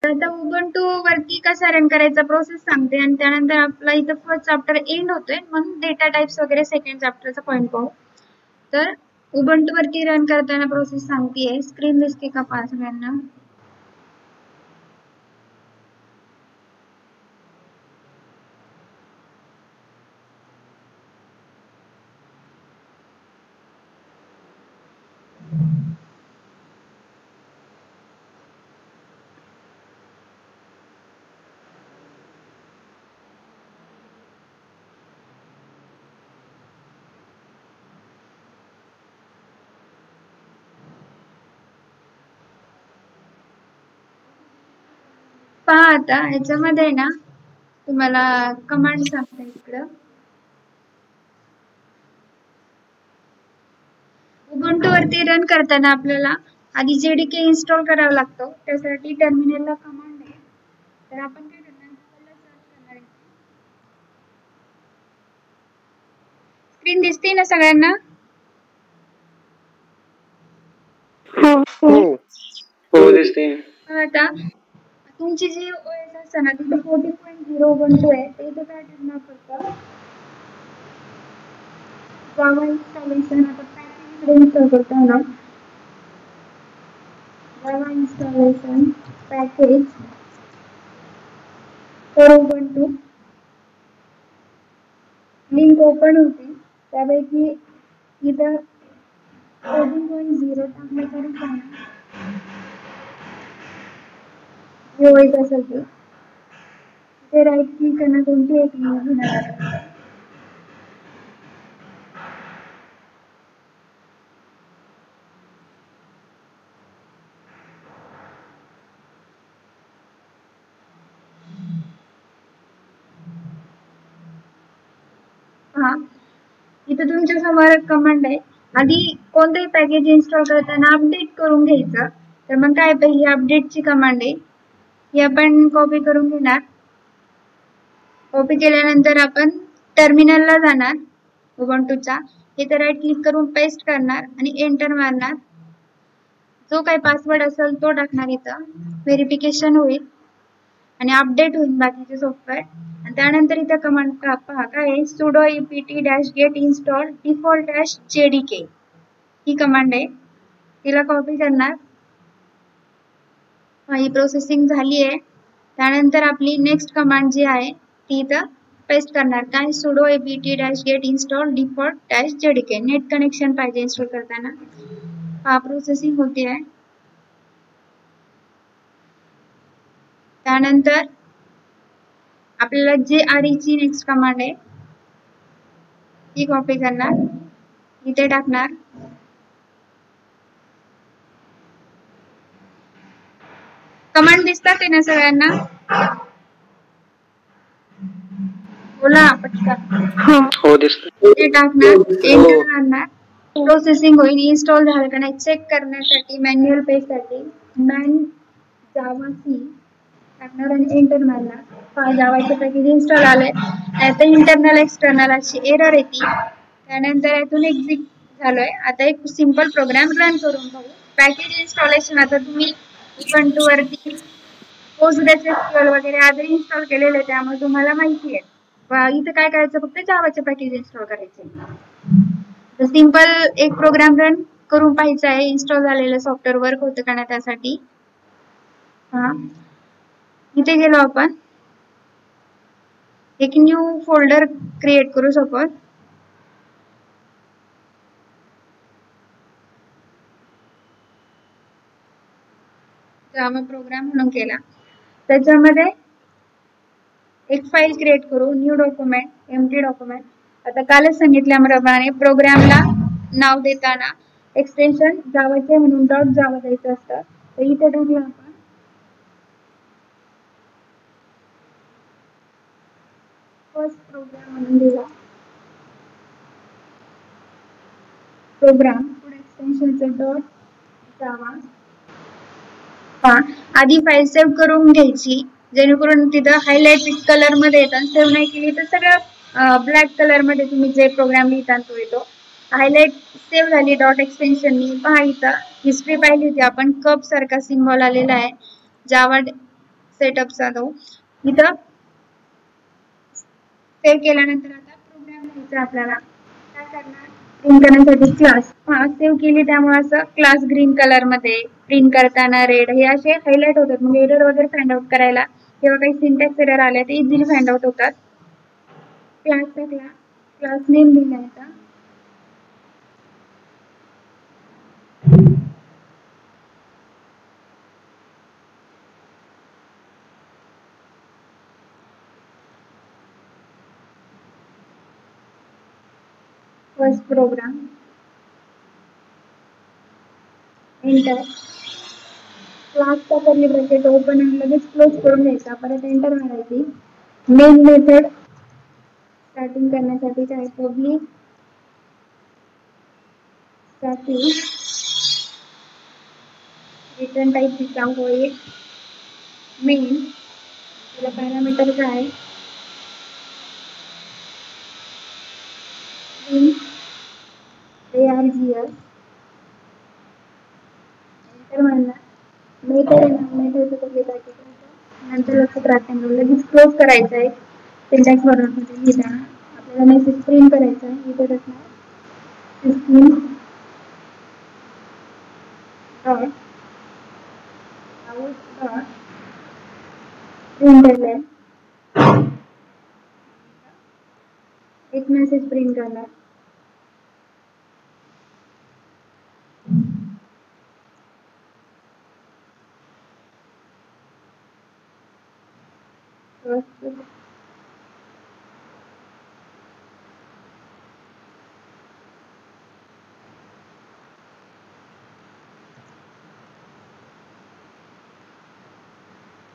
आता उबंटू वरती कसा रन करायचा प्रोसेस सांगते आणि त्यानंतर आपला इथं फर्स्ट चॅप्टर एंड होतोय म्हणून डेटा टाइप्स वगैरे सेकंड चॅप्टरचा पॉइंट पाहू. तर उबंटू वरती रन करताना प्रोसेस सांगतेय. स्क्रीन दिसते का पहा सगळ्यांना? पहा आता ह्याच्यामध्ये ना तुम्हाला कमांड सांगते इकडं. उबंटू वरती रन करताना आपल्याला आधी JDK इन्स्टॉल करावा लागतो. त्यासाठी टर्मिनलला कमांड आहे. तर आपण काय करणार, गुगलला सर्च करणार. स्क्रीन दिसते ना सगळ्यांना? हो दिसते. आता तुमची जी OS असते ना तिथे 14.0 उबंटू आहे. ते इथे काय करणार फक्त जावा इन्स्टॉलेशन आता पॅकेज इन्स्टॉल करतो ना. Java installation package for Ubuntu link open होती. त्यापैकी इथं 14.0 टाकण्यासाठी सांगा. OS असेल ते राईट क्लिक करणं कोणती एक घेणार. हा इथं तुमच्या समोर कमांड आहे. आधी कोणतेही पॅकेज इन्स्टॉल करताना अपडेट करून घ्यायचं. तर मग काय पहिली अपडेटची कमांड आहे. ही आपण कॉपी करून घेणार. कॉपी केल्यानंतर आपण टर्मिनलला जाणार उबंटूच्या. इथे राईट क्लिक करून पेस्ट करणार आणि एंटर मारणार. जो काही पासवर्ड असेल तो टाकणार. इथं व्हेरिफिकेशन होईल आणि अपडेट होईल बाकीचे सॉफ्टवेअर. आणि त्यानंतर इथं कमांड पहा काय आहे, sudo apt-get install default-jdk ही कमांड आहे. तिला कॉपी करणार. ही प्रोसेसिंग झाली आहे. त्यानंतर आपली नेक्स्ट कमांड जी आहे ती इथं पेस्ट करणार. काय, sudo apt-get install default-jdk. Net connection पाहिजे इन्स्टॉल करताना. हा प्रोसेसिंग होती आहे. त्यानंतर आपल्याला JRE ची नेक्स्ट कमांड आहे ती कॉपी करणार. इथे टाकणार. कमांड दिसतात ना सगळ्यांना? बोला पटकन. हो दिसत. ते टाकणार. एंटर मारणार. प्रोसेसिंग होईल. इन्स्टॉल झालं का नाही चेक करण्यासाठी मॅन्युअल पेज साठी मॅन जावा सी टाकणार आणि एंटर मारणार. जावाचे पॅकेज इन्स्टॉल आलंय. आता इंटरनल एक्सटर्नल अशी एरर येते. त्यानंतर यातून एक्झिट झालोय. आता एक सिंपल प्रोग्राम रन करून पाहू. पॅकेज इन्स्टॉलेशन आता तुम्ही उबंटू वरती PostgreSQL वगैरे आधी इन्स्टॉल केलेले त्यामुळे तुम्हाला माहिती आहे. इथं काय करायचं, फक्त जावाचे पॅकेज इन्स्टॉल करायचे. सिंपल एक प्रोग्राम रन करून पाहायचा आहे. इन्स्टॉल झालेलं सॉफ्टवेअर वर्क होतं का नाही त्यासाठी. हा इथे गेलो आपण. एक न्यू फोल्डर क्रिएट करू. सपोज जावा प्रोग्राम म्हणून केला. त्याच्यामध्ये एक फाईल क्रिएट करू. New document, empty document. आता कालच सांगितल्याप्रमाणे प्रोग्रामला नाव देताना एक्सटेन्शन जावाचे म्हणून .जावा द्यायचं असतं. तर इथे टाकलं आपण फर्स्ट प्रोग्राम म्हणून दिला. प्रोग्राम पुढे एक्सटेन्शनचं .जावा. आधी फाईल सेव्ह करून घ्यायची जेणेकरून तिथं हायलाइट कलर मध्ये येतात. सेव्ह नाही केली तर सगळं ब्लॅक कलर मध्ये तुम्ही जे प्रोग्राम लिहिता तो येतो. हायलाइट सेव्ह झाली एक्सटेन्शननी. पहा इथं हिस्ट्री पाहिली होती आपण. कप सारखा सिम्बॉल आलेला आहे. जावा सेटअपचा तो इथं सेव्ह केल्यानंतर आता प्रोग्राम लिहायचा आपल्याला. काय करणार, प्रिंट करण्यासाठी क्लास सेव्ह केली त्यामुळे असं क्लास ग्रीन कलर मध्ये, प्रिंट करताना रेड, हे असे हायलाइट होतात. मग एरर वगैरे फाइंड आउट करायला किंवा काही सिंटॅक्स एरर आले ते इझिली फाइंड आउट होतात. क्लास टाकला, क्लास नेम लिहायचा. First program, enter. क्लासचा कर्ली ब्रॅकेट ओपन आणि लगेच क्लोज करून घ्यायचा, परत एंटर मारायची. मेन मेथड स्टार्टिंग करण्यासाठी काय, पब्लिक स्टॅटिक रिटर्न टाइप दिसा होईल मेन. त्याला पॅरामीटर काय, args. एंटर मारला, मेथड कर्ली ब्रॅकेट नंतर लक्षात राहते लगेच क्लोज करायचं आहे. सिंटॅक्स बरोबर लिहिताना आपल्याला मेसेज प्रिंट करायचा आहे. इथे टाकणार सिस्टम डॉट आउट डॉट प्रिंटएलएन, एक मेसेज प्रिंट करणार.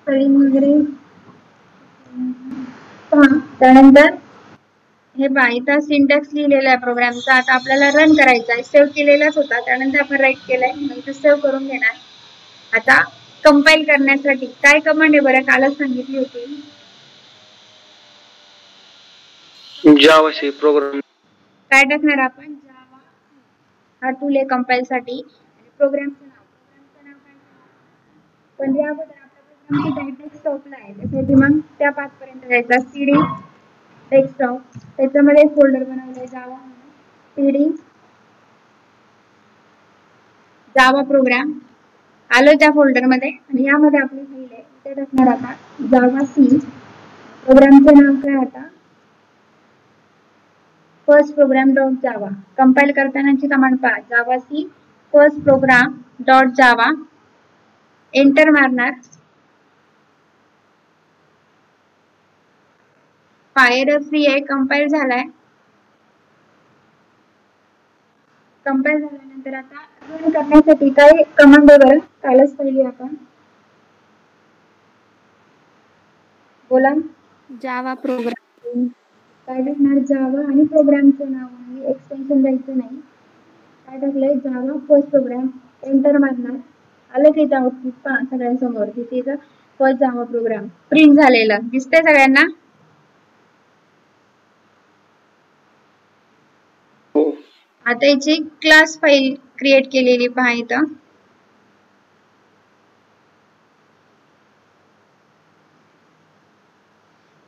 स्पेलिंग वगैरे त्यानंतर हे पहा इथं सिंटॅक्स लिहिलेला आहे प्रोग्रामचा. आता आपल्याला रन करायचा आहे. सेव्ह केलेलाच होता, त्यानंतर आपण राईट केलाय, मग इथं सेव्ह करून घेणार. आता कंपाईल करण्यासाठी काय कमांड आहे बरं, कालच सांगितली होती. जावा सी प्रोग्राम. काय टाकणार आपण, जावा हा टूल आहे कंपाईल साठी. प्रोग्रामचं नाव काय, पण या अगोदर आपल्या प्रोग्रामची डेस्कटॉपला आहे, त्यासाठी मग त्या पाथ पर्यंत जायचा. सीडी डेस्कटॉप, त्याच्यामध्ये फोल्डर बनवलाय जावा म्हणून, सीडी जावा प्रोग्राम आलं त्या फोल्डर मध्ये. आणि यामध्ये आपली फाईल आहे, इथे टाकणार आता जावा सी. प्रोग्रामचे नाव काय, आता first program dot Java. Compile करतानाची कमांड पहा, Java C first program dot Java. Enter मारणार. फायर फ्री आहे, कंपाईल झालाय. कंपाईल झाल्यानंतर आता रन करण्यासाठी काय कमांड बरं, कालच पाहिली आपण, बोला. Java program. काय टाकणार, जावा आणि प्रोग्रामचं नाव आणि एक्सटेन्शन द्यायचं नाही. काय टाकलंय, जावा फर्स्ट प्रोग्राम. एंटर मारणार. आलं की इथं आउटपुट पहा सगळ्यांसमोर, तिथे इथं फर्स्ट जावा प्रोग्राम प्रिंट झालेलं दिसतंय सगळ्यांना. आता याची क्लास फाईल क्रिएट केलेली पहा इथं.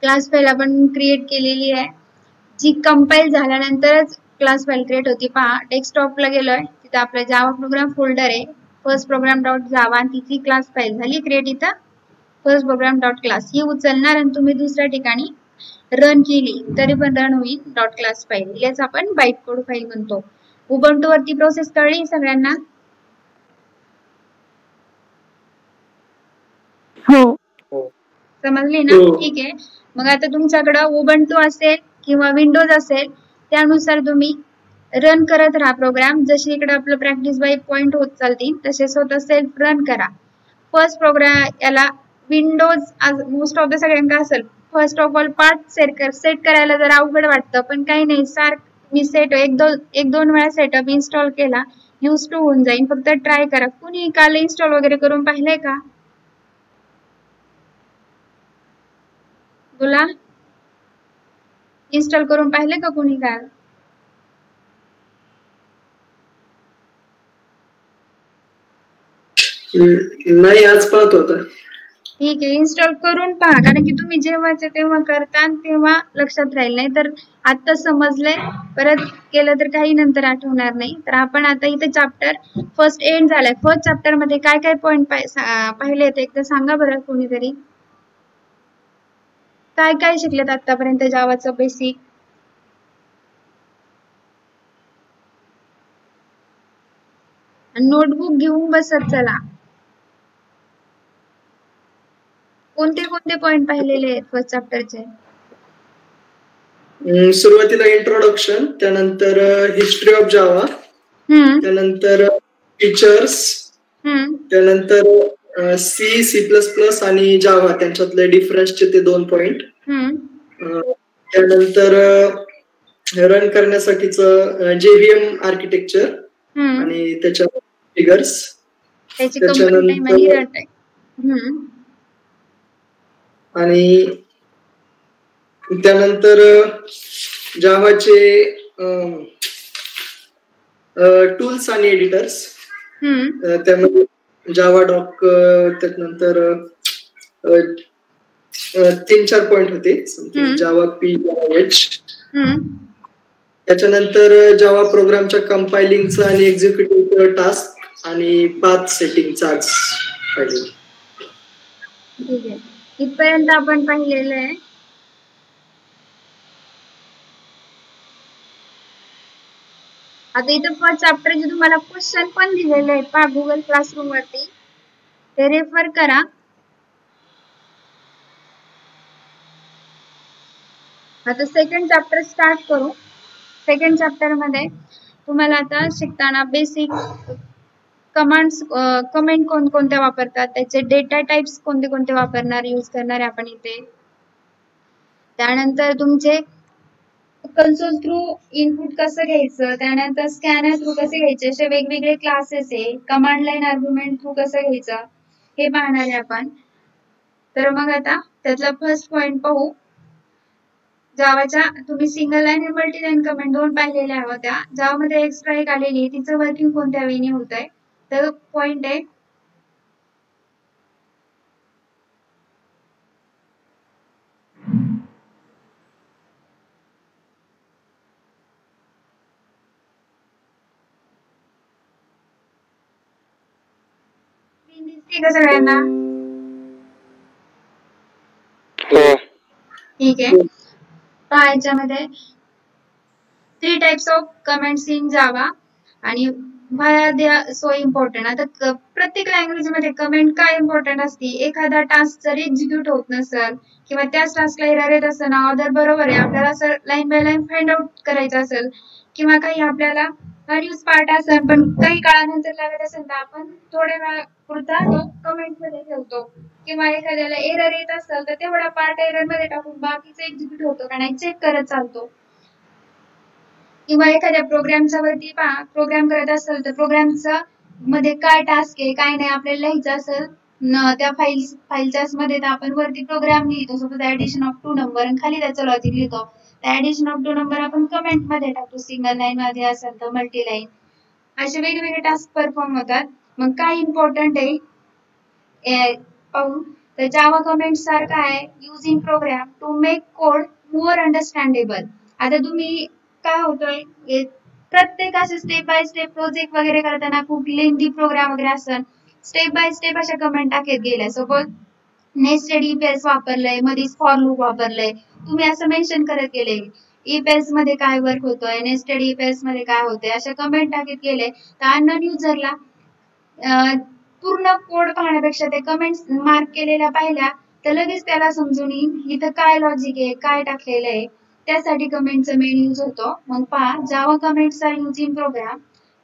क्लास फाईल आपण क्रिएट केलेली आहे, जी कंपाईल झाल्यानंतरच क्लास फाईल क्रिएट होती. पहा डेस्कटॉपला गेलोय, तिथं आपला जावा प्रोग्राम फोल्डर आहे, फर्स्ट प्रोग्राम डॉट जावा, आणि तिची क्लास फाईल झाली क्रिएट. इथं फर्स्ट प्रोग्राम डॉट क्लास ही उचलणार आणि तुम्ही दुसऱ्या ठिकाणी रन केली तरी पण रन होईल डॉट क्लास फाईल. याच आपण बाईट कोड फाईल म्हणतो. उबंटू वरती प्रोसेस कळली सगळ्यांना, हो समजली ना, ठीक आहे. मग आता तुमच्याकडं उबंटू असेल किंवा विंडोज असेल, त्यानुसार तुम्ही रन करत राहा प्रोग्राम. जशी इकडे आपलं प्रॅक्टिस बाय पॉइंट होत चालतील तसे स्वतः सेल्फ रन करा. फर्स्ट प्रोग्राम याला विंडोज मोस्ट ऑफ द सगळ्यांना असेल. First of all part set करायला जरा अवघड वाटतं, पण काही नाही, मी एक दोन वेळा सेटअप इन्स्टॉल केला, यूज टू होऊन जाईल. फक्त ट्राय करा. कुणी काल इन्स्टॉल वगैरे करून पाहिलंय का, बोला. इन्स्टॉल करून पाहिले का कुणी काल? नाही, आज पाहत होता. ठीक आहे, इन्स्टॉल करून पहा, कारण की तुम्ही जेव्हाच्या तेव्हा करता आणि तेव्हा लक्षात राहील, नाही तर आता समजलंय परत केलं तर काही नंतर आठवणार नाही. तर आपण आता इथे चॅप्टर फर्स्ट एंड झालाय. फर्स्ट चॅप्टर मध्ये काय काय पॉइंट पाहिले ते एकदा सांगा बरं कोणीतरी. काय काय शिकलेत आतापर्यंत जावाचं बेसिक? नोटबुक घेऊन बसत चला. कोणते कोणते पॉइंट पाहिलेले आहेत फर्स्ट चॅप्टरचे? सुरुवातीला इंट्रोडक्शन, त्यानंतर हिस्ट्री ऑफ जावा, त्यानंतर फीचर्स, त्यानंतर सी, C++ आणि जावा त्यांच्यातले डिफरन्सचे ते 2 पॉइंट, त्यानंतर रन करण्यासाठीच JVM आर्किटेक्चर आणि त्याच्या फिगर्स, त्याच्यानंतर आणि त्यानंतर जावाचे टूल्स आणि एडिटर्स, त्यामध्ये जावा डॉक, त्यानंतर 3-4 पॉइंट होते, जावा PH, त्याच्यानंतर जावा प्रोग्रामच्या कंपायलिंगचा आणि एक्झिक्युटिव्ह टास्क आणि पाथ सेटिंगचा पाहिजे. ठीक आहे, इथपर्यंत आपण पाहिलेलं आहे. आता इथं फर्स्ट चॅप्टरचे तुम्हाला क्वेश्चन पण दिलेले आहेत पहा गुगल क्लासरूम वरती, ते रेफर करा. आता सेकंड चॅप्टर स्टार्ट करू. सेकंड चॅप्टर मध्ये तुम्हाला आता शिकताना बेसिक कमांड्स, कमेंट कोणकोणत्या वापरतात, त्याचे डेटा टाइप्स कोणते कोणते वापरणार यूज करणार आहे आपण इथे. त्यानंतर तुमचे कन्सोल थ्रू इनपुट कसं घ्यायचं, त्यानंतर स्कॅनर थ्रू कसे घ्यायचे, असे वेगवेगळे क्लासेस आहे. कमांड लाईन आर्ग्युमेंट थ्रू कसं घ्यायचं हे पाहणार आहे आपण. तर मग आता त्यातला फर्स्ट पॉइंट पाहू. जावाच्या तुम्ही सिंगल लाईन आणि मल्टी लाईन कमेंट 2 पाहिलेल्या होत्या. जावामध्ये एक्स्ट्रा एक आलेली आहे, तिचं वर्किंग कोणत्या वेने होत आहे. तर पॉइंट आहे दिसते का सगळ्यांना? ठीक आहे, पहा याच्यामध्ये 3 टाइप्स ऑफ कमेंट्स इन जावा आणि व्हाय दे आर सो इम्पॉर्टंट. आता प्रत्येक लँग्वेज मध्ये कमेंट काय इम्पॉर्टंट असते. एखादा टास्क जर एक्झिक्यूट होत नसेल किंवा त्याच टास्कला एरर येत असेल ना, ऑर्डर बरोबर आहे, आपल्याला असं line by line find out करायचं असेल किंवा काही आपल्याला अनयूज पार्ट असेल पण काही काळानंतर लागत असेल तर आपण थोड्या वेळापुरता तो कमेंट मध्ये ठेवतो. किंवा एखाद्याला एरर येत असेल तर तेवढा पार्ट एरर मध्ये टाकून बाकीचं एक्झिक्यूट होतो का नाही चेक करत चालतो. किंवा एखाद्या प्रोग्रामच्या वरती पहा, प्रोग्राम करत असेल तर प्रोग्रामचा मध्ये काय टास्क आहे काय नाही आपल्याला लिहायचं असेल त्या फाईलच्या मध्ये आपण वरती प्रोग्राम लिहितो, सपोज ऍडिशन ऑफ 2 नंबर आणि खाली त्याचं लॉजिक लिहितो. ऍडिशन ऑफ 2 नंबर आपण कमेंट मध्ये टाकतो, सिंगल लाईन मध्ये असेल तर मल्टी लाईन, असे वेगवेगळे टास्क परफॉर्म होतात. मग काय इम्पॉर्टंट आहे पाहू. तर जावा कमेंट सारखा आहे using program to make code more understandable. आता तुम्ही काय होतोय प्रत्येक असे स्टेप बाय स्टेप प्रोजेक्ट वगैरे करताना खूप लेंथी प्रोग्राम वगैरे असतात, स्टेप बाय स्टेप अशा कमेंट टाकत गेल्या. सपोज नेस्टेड इफ एल्स वापरलंय, मध्येच फॉर लूप वापरलंय, तुम्ही असं मेन्शन करत गेले इफ एल्स मध्ये काय वर्क होतोय, नेस्टेड इफ एल्स मध्ये काय होतंय, अशा कमेंट टाकत गेले तर अननोन युजरला पूर्ण कोड पाहण्यापेक्षा ते कमेंट्स मार्क केलेल्या पाहिल्या तर लगेच त्याला समजून येईल इथं काय लॉजिक आहे काय टाकलेलं आहे. त्यासाठी कमेंटचा मेन यूज होतो. मग पहा, Java comments are use in program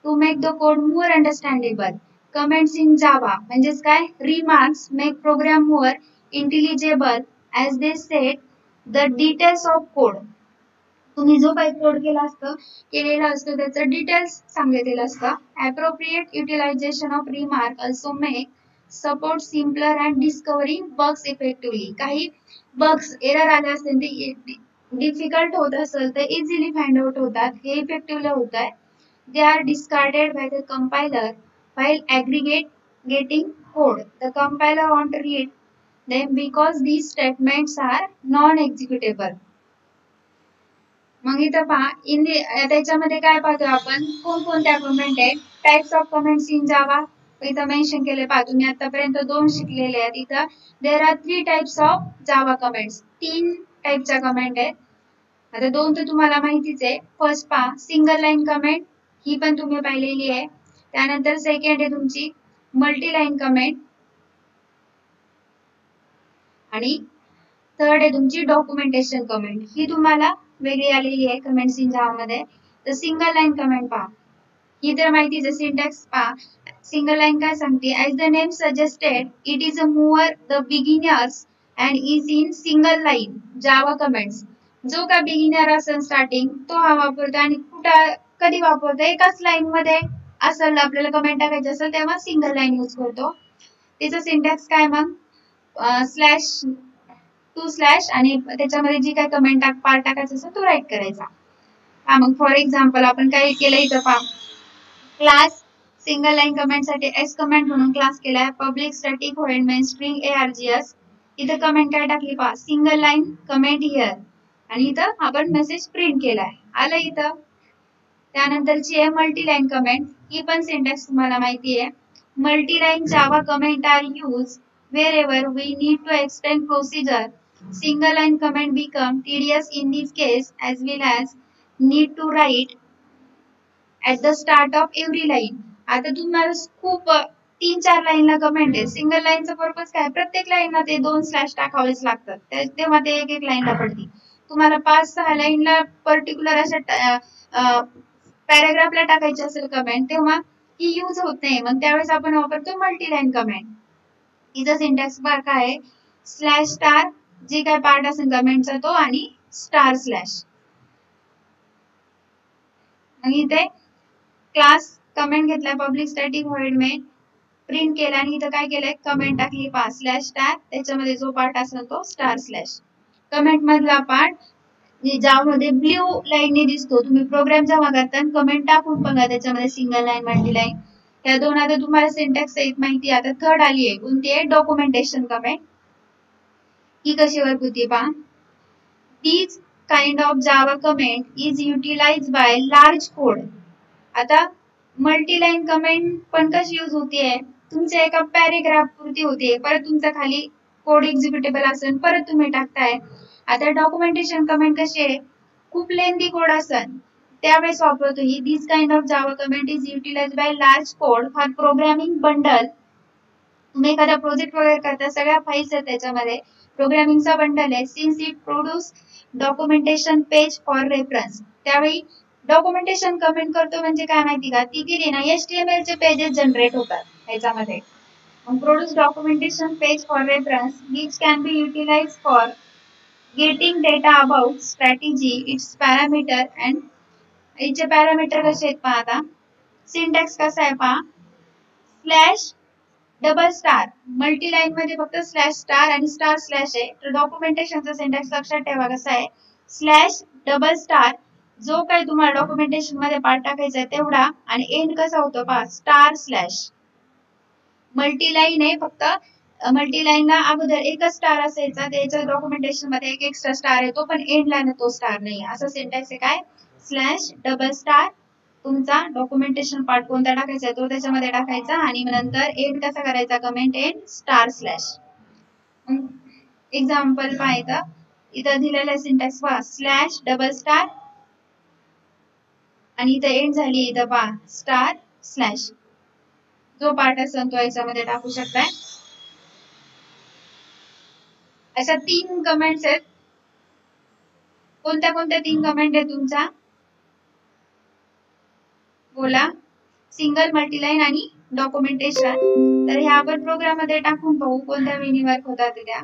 to make the code more understandable. Comments in Java म्हणजेच काय, remarks make program more intelligible as they set the details of code. तुम्ही जो काही कोड केलेला असतो त्याचं डिटेल्स सांगितलेलं असतं. Appropriate utilization of remark also make support simpler and discovering bugs effectively. काही बग्स एरर आले असतील ते डिफिकल्ट होत असेल तर इझिली फाइंड आउट होतात, हे इफेक्टिव्हली होत आहे. They are discarded by the compiler while aggregating code. The compiler won't read then because these statements are non-executable. मग इथं पहा त्याच्यामध्ये काय पाहतो आपण कोणकोणत्या कमेंट आहेत टाइप्स ऑफ कमेंट्स इन जावा इथं मेन्शन केले पहा तुम्ही आतापर्यंत 2 शिकलेले आहेत इथं there are 3 types of Java comments 3 टाइपच्या कमेंट आहेत आता 2 तर तुम्हाला माहितीच आहे फर्स्ट पहा सिंगल लाईन कमेंट ही पण तुम्ही पाहिलेली आहे त्यानंतर सेकंड आहे तुमची मल्टी लाईन कमेंट आणि थर्ड आहे तुमची डॉक्युमेंटेशन कमेंट ही तुम्हाला वेगळी आलेली आहे कमेंट्स इन जावा मध्ये तर सिंगल लाईन कमेंट पहा ही तर माहितीच आहे सिंटॅक्स पहा सिंगल लाईन काय सांगते as the name suggested it is a mover the beginners and is in single line Java comments जो का बिगिनर असेल स्टार्टिंग तो हा वापरतो आणि कुठं कधी वापरतो एकाच लाईन मध्ये असेल आपल्याला कमेंट टाकायची असेल तेव्हा सिंगल लाईन यूज करतो त्याचा सिंटॅक्स काय मग स्लॅश टू स्लॅश आणि त्याच्यामध्ये जी काय कमेंट पार्ट टाकायचा असेल तो राईट करायचा हा मग फॉर एक्झाम्पल आपण काय केलं इथं पहा क्लास सिंगल लाईन कमेंट साठी एस कमेंट म्हणून क्लास केलाय public static void main string args इथं कमेंट काय टाकली पहा सिंगल लाईन कमेंट हिअर आणि इथं आपण मेसेज प्रिंट केलाय आलं इथं त्यानंतरची आहे मल्टी लाईन कमेंट ही पण सिंटॅक्स तुम्हाला माहिती आहे multi line Java comment are use wherever we need to extend procedure single line comment become tedious in this case as well as need to write at the start of every line आता तुम्हाला खूप 3-4 लाईनला comment आहे single लाईनचा purpose काय प्रत्येक लाईनला ते 2 स्लॅश टाकावेच लागतात तेव्हा ते एक लाईनला पडते तुम्हाला 5-6 लाईनला पर्टिक्युलर अशा पॅराग्राफला टाकायची असेल कमेंट तेव्हा ही यूज होत नाही मग त्यावेळेस आपण वापरतो मल्टी लाईन कमेंट इथं सिंटॅक्स बार काय आहे स्लॅश स्टार जे काय पार्ट असेल कमेंटचा तो आणि स्टार स्लॅश आणि इथे क्लास कमेंट घेतलाय public static void main print केला आणि इथं काय केलंय कमेंट टाकली पहा स्लॅश स्टार त्याच्यामध्ये जो पार्ट असेल तो स्टार स्लॅश कमेंट मधला पार्ट ज्यामध्ये ब्ल्यू लाईनने दिसतो तुम्ही प्रोग्राम जेव्हा करताना कमेंट टाकून बघा त्याच्यामध्ये सिंगल लाईन मल्टी लाईन या दोन आता तुम्हाला सिंटॅक्स एक माहिती आता थर्ड आली आहे कोणती आहे डॉक्युमेंटेशन कमेंट ही कशी वर्क होती पहा this kind of Java comment is utilise by large code आता मल्टी लाईन कमेंट पण कशी यूज होतीये तुमच्या एका पॅरेग्राफ पुरती होते परत तुमचा खाली कोड एक्झिक्युटेबल असेल परत तुम्ही टाकताय आता डॉक्युमेंटेशन कमेंट कशी आहे खूप लेंदी कोड असेल त्यावेळेस वापरतो ही this kind of Java comment is utilise by large code for programming bundle तुम्ही एखादा प्रोजेक्ट वगैरे करता सगळ्या फाईल्स आहेत त्याच्यामध्ये प्रोग्रामिंगचा बंडल आहे since it produce documentation page for reference त्यावेळी डॉक्युमेंटेशन कमेंट करतो म्हणजे काय माहिती का ती केली ना HTML चे पेजेस जनरेट होतात त्याच्यामध्ये मग produce documentation page for reference which can be utilized for getting data about strategy its parameter and याचे पॅरामीटर कसे आहेत पहा आता सिंटॅक्स कसा आहे पहा slash double star multi line मध्ये फक्त स्लॅश स्टार आणि स्टार स्लॅश आहे तर डॉक्युमेंटेशनचा सिंटॅक्स लक्षात ठेवा कसा आहे स्लॅश डबल स्टार जो काही तुम्हाला डॉक्युमेंटेशन मध्ये पार्ट टाकायचा आहे तेवढा आणि एंड कसा होतो पहा स्टार स्लॅश मल्टी लाईन आहे फक्त मल्टी लाईनला अगोदर एकच स्टार असायचा त्याच्या डॉक्युमेंटेशन मध्ये एक एक्स्ट्रा स्टार येतो पण एंडला तो स्टार नाही असा सिंटॅक्स आहे काय स्लॅश डबल स्टार तुमचा डॉक्युमेंटेशन पार्ट कोणता टाकायचा आहे तो त्याच्यामध्ये टाकायचा आणि नंतर एंड कसा करायचा comment end star slash example पाहायचं इथं दिलेला सिंटॅक्स पहा स्लॅश डबल स्टार आणि इथं एंड झाली इथं पहा स्टार स्लॅश जो पार्ट असेल तो याच्यामध्ये टाकू शकताय अशा 3 कमेंट्स आहेत कोणत्या कोणत्या 3 कमेंट आहेत तुमच्या बोला सिंगल मल्टीलाईन आणि डॉक्युमेंटेशन तर ह्या आपण प्रोग्राम मध्ये टाकून पाहू कोणत्या वेळी वर्क होतात त्या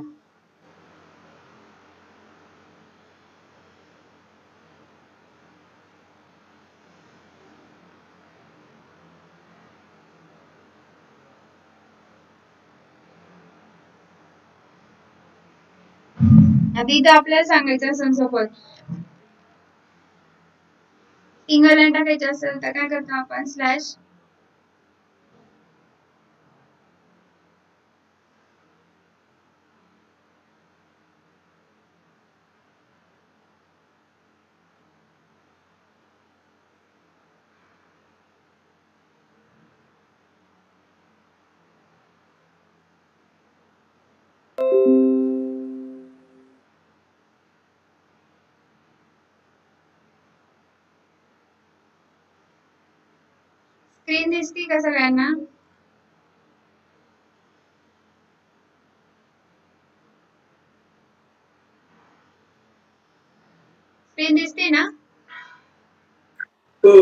आता इथं आपल्याला सांगायचं असेल सपोज सिंगल लाईन टाकायची असेल तर काय करतो आपण स्लॅश स्क्रीन दिसती का सगळ्यांना? स्क्रीन दिसते ना? हो.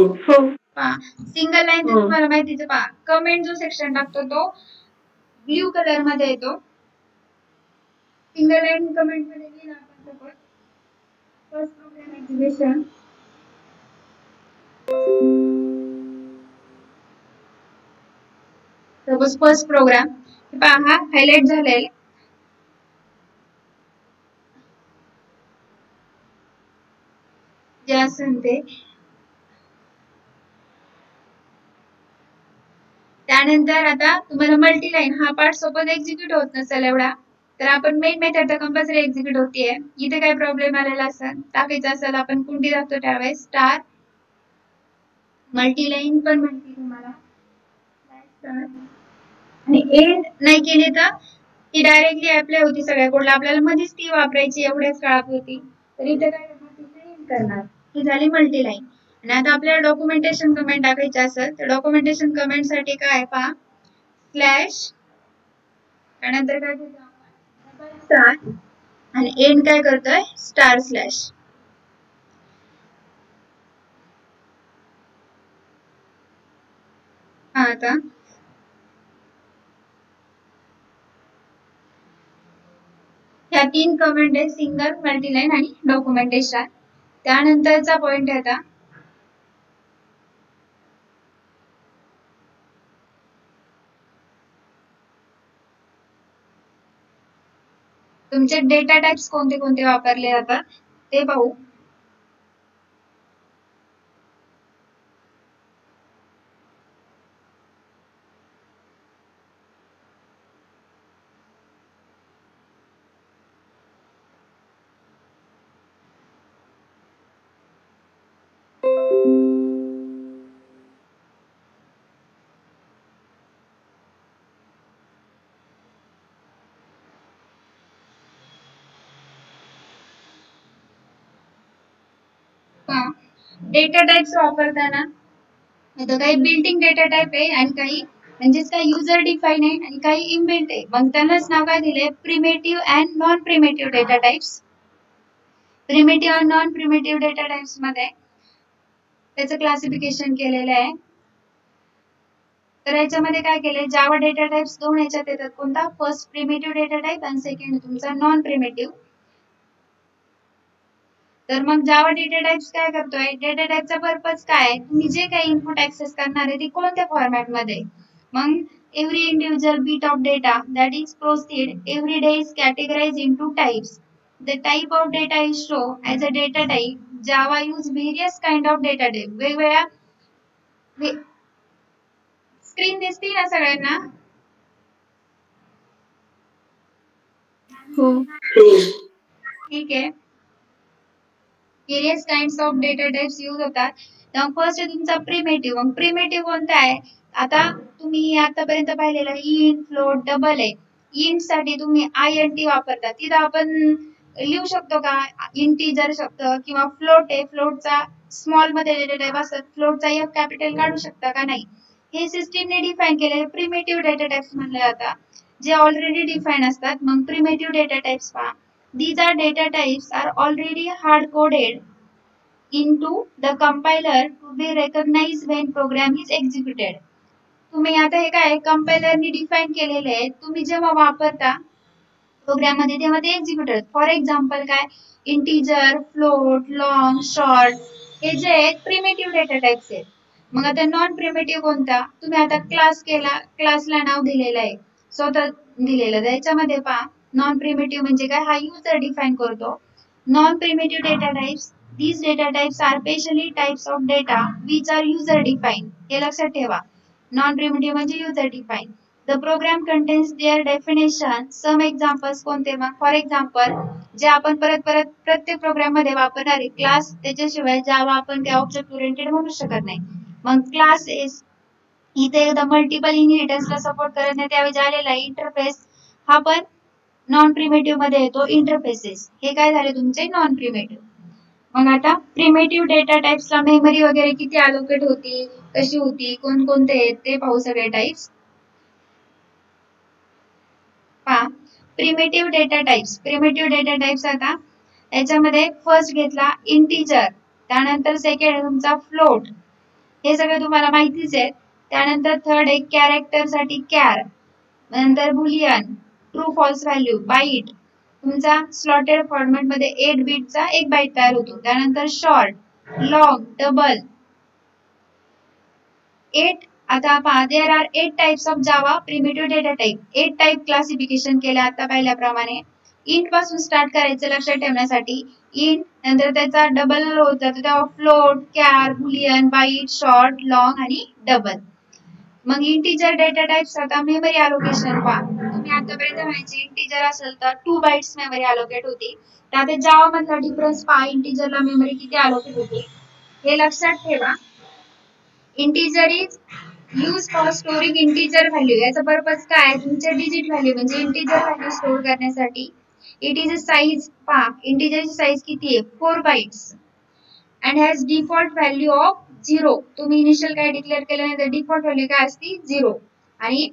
सिंगल लाईन तुम्हाला माहितीच आहे. पहा, कमेंट जो सेक्शन लागतो तो ब्ल्यू कलर मध्ये येतो. सिंगल लाईन कमेंट मध्ये लिहिलं आपण suppose first program exhibition. Suppose first program पहा, हा हायलाइट झालेला जे असेल ते. त्यानंतर आता तुम्हाला मल्टी लाईन हा पार्ट सपोज एक्झिक्यूट होत नसेल एवढा, तर आपण मेन मेथड तर कंपल्सरी एक्झिक्यूट होतीये. इथे काय प्रॉब्लेम आलेला असेल, टाकायचं असेल आपण कुंडी टाकतो त्यावेळेस स्टार मल्टी लाईन पण म्हणते तुम्हाला आणि एंड नाही केली तर ती डायरेक्टली अप्लाय होती सगळ्या कोडला. आपल्याला मध्येच ती वापरायची एवढ्याच काळात होती. तर इथे काय करणार, तिथे एंड करणार. ही झाली मल्टी लाईन. आणि आता आपल्याला डॉक्युमेंटेशन कमेंट टाकायची असेल तर डॉक्युमेंटेशन कमेंट साठी काय पहा, स्लॅश त्यानंतर काय करतो आपण स्टार आणि एंड काय करतोय स्टार स्लॅश. आता ह्या 3 कमेंट आहे, सिंगल, मल्टीलाईन आणि डॉक्युमेंटेशन. त्यानंतरचा पॉइंट आहे आता तुमचे डेटा टाइप्स कोणते कोणते वापरले जातात ते पाहू. डेटा टाइप्स वापरताना आता काही बिल्ट-इन डेटा टाइप आहे आणि काही म्हणजेच काही युजर डिफाइन आहे आणि काही इनबिल्ट आहे. मग त्यांनाच नाव काय दिले, primitive and non primitive data types. Primitive आणि नॉन प्रिमिटिव्ह डेटा टाइप्स मध्ये त्याचं क्लासिफिकेशन केलेलं आहे. तर याच्यामध्ये काय केलंय, जावा डेटा टाइप्स दोन याच्यात येतात. कोणता, फर्स्ट प्रिमिटिव्ह डेटा टाइप आणि सेकंड तुमचा नॉन प्रिमिटिव्ह. तर मग जावा डेटा टाइप्स काय करतोय, डेटा टाइपचा पर्पज काय, तुम्ही जे काही इनपुट ऍक्सेस करणार आहे ते कोणत्या फॉर्मॅट मध्ये. मग every individual bit of data that is processed every day is categorized into types. The type of data is shown as a data type. Java use various kind of data type. वेगवेगळ्या screen दिसते ना सगळ्यांना? हो. ठीक आहे. various kinds of data types use होतात. तर first आहे तुमचा प्रिमिटिव्ह. मग प्रिमिटिव्ह कोणता आहे, आता तुम्ही आतापर्यंत पाहिलेला इंट, फ्लोट, डबल आहे. इंट साठी तुम्ही int वापरता, तिथं आपण लिहू शकतो का इंटिजर शब्द, किंवा फ्लोट आहे, फ्लोटचा स्मॉल मध्ये डेटा टाइप असतात, फ्लोटचा एक कॅपिटल काढू शकता का, नाही. हे सिस्टीमने डिफाइन केलेले प्रिमिटिव्ह डेटा टाइप्स म्हणले जातात, जे ऑलरेडी डिफाइन असतात. मग प्रिमिटिव्ह डेटा टाइप्स पहा, these are data types are already hard coded into the compiler to be recognized when program is executed. तुम्ही आता हे काय कंपायलरनी डिफाइन केलेले आहे, तुम्ही जेव्हा वापरता प्रोग्राम मध्ये तेव्हा ते एक्झिक्यूट होतात. फॉर एक्झाम्पल काय, इंटिजर, फ्लोट, लॉंग, शॉर्ट हे जे आहेत प्रिमिटिव्ह डेटा टाइप्स आहेत. मग आता नॉन प्रिमिटिव्ह कोणता, तुम्ही आता क्लास केला, क्लासला नाव दिलेलं आहे, स्वतः दिलेलं, त्याच्यामध्ये पहा नॉन प्रिमिटिव्ह म्हणजे काय, हा यूजर डिफाइन करतो. Non primitive data types, these data types are basically types of data which are user defined. हे लक्षात ठेवा, नॉन प्रिमिटिव्ह म्हणजे user define. The program contains their definition. Some examples कोणते, मग फॉर एक्झाम्पल जे आपण परत परत प्रत्येक प्रोग्राम मध्ये वापरणारे क्लास, त्याच्याशिवाय जावा आपण काय ऑब्जेक्ट ओरिएंटेड म्हणू शकत नाही. मग क्लासेस इथे एकदा मल्टिपल इनहेरिटन्सला सपोर्ट करत नाही, त्यावेळी आलेला इंटरफेस हा पण नॉन प्रिमेटिव्ह मध्ये येतो इंटरफेसेस. हे काय झाले तुमचे नॉन प्रिमेटिव्ह. मग आता प्रिमेटिव्ह डेटा टाइप्सला मेमरी वगैरे किती अलोकेट होती, कशी होती, कोणकोणते आहेत ते पाहू सगळे टाइप्स. पहा primitive data types. Primitive data types आता याच्यामध्ये फर्स्ट घेतला इंटिजर, त्यानंतर सेकंड तुमचा फ्लोट, हे सगळं तुम्हाला माहितीच आहे. त्यानंतर थर्ड एक कॅरेक्टर साठी कॅर, नंतर boolean, true false value, byte, तुमचा स्लॉटेड फॉर्मॅट मध्ये 8 बीटचा एक बाईट तयार होतो. त्यानंतर शॉर्ट, लॉंग, डबल. 8 आता पहा there are 8 types of Java primitive data type. 8 type classification केले आता पाहिल्याप्रमाणे. इंट पासून स्टार्ट करायचं लक्षात ठेवण्यासाठी. इंट नंतर त्याचा डबल होत जातो तेव्हा float, char, boolean, byte, short, long आणि डबल. मग इंटिजर डेटा टाइप्स आता मेमरी अलोकेशन पहा. तुम्ही आतापर्यंत माहिती इंटिजर असेल तर 2 बाइट्स मेमरी अलोकेट होती. त्यात जावा मधला डिफरन्स पहा, इंटिजरला मेमरी किती अलोकेट होती हे लक्षात ठेवा. Integer is use for storing integer value. याचा पर्पज काय, तुमचे डिजिट व्हॅल्यू म्हणजे इंटिजर व्हॅल्यू स्टोर करण्यासाठी. इट इज अ साइज पहा, इंटिजरची साइज किती आहे 4 bytes and has default value of 0. तुम्ही इनिशियल काय डिक्लेअर केलं नाही तर डिफॉल्ट व्हॅल्यू काय असती 0. आणि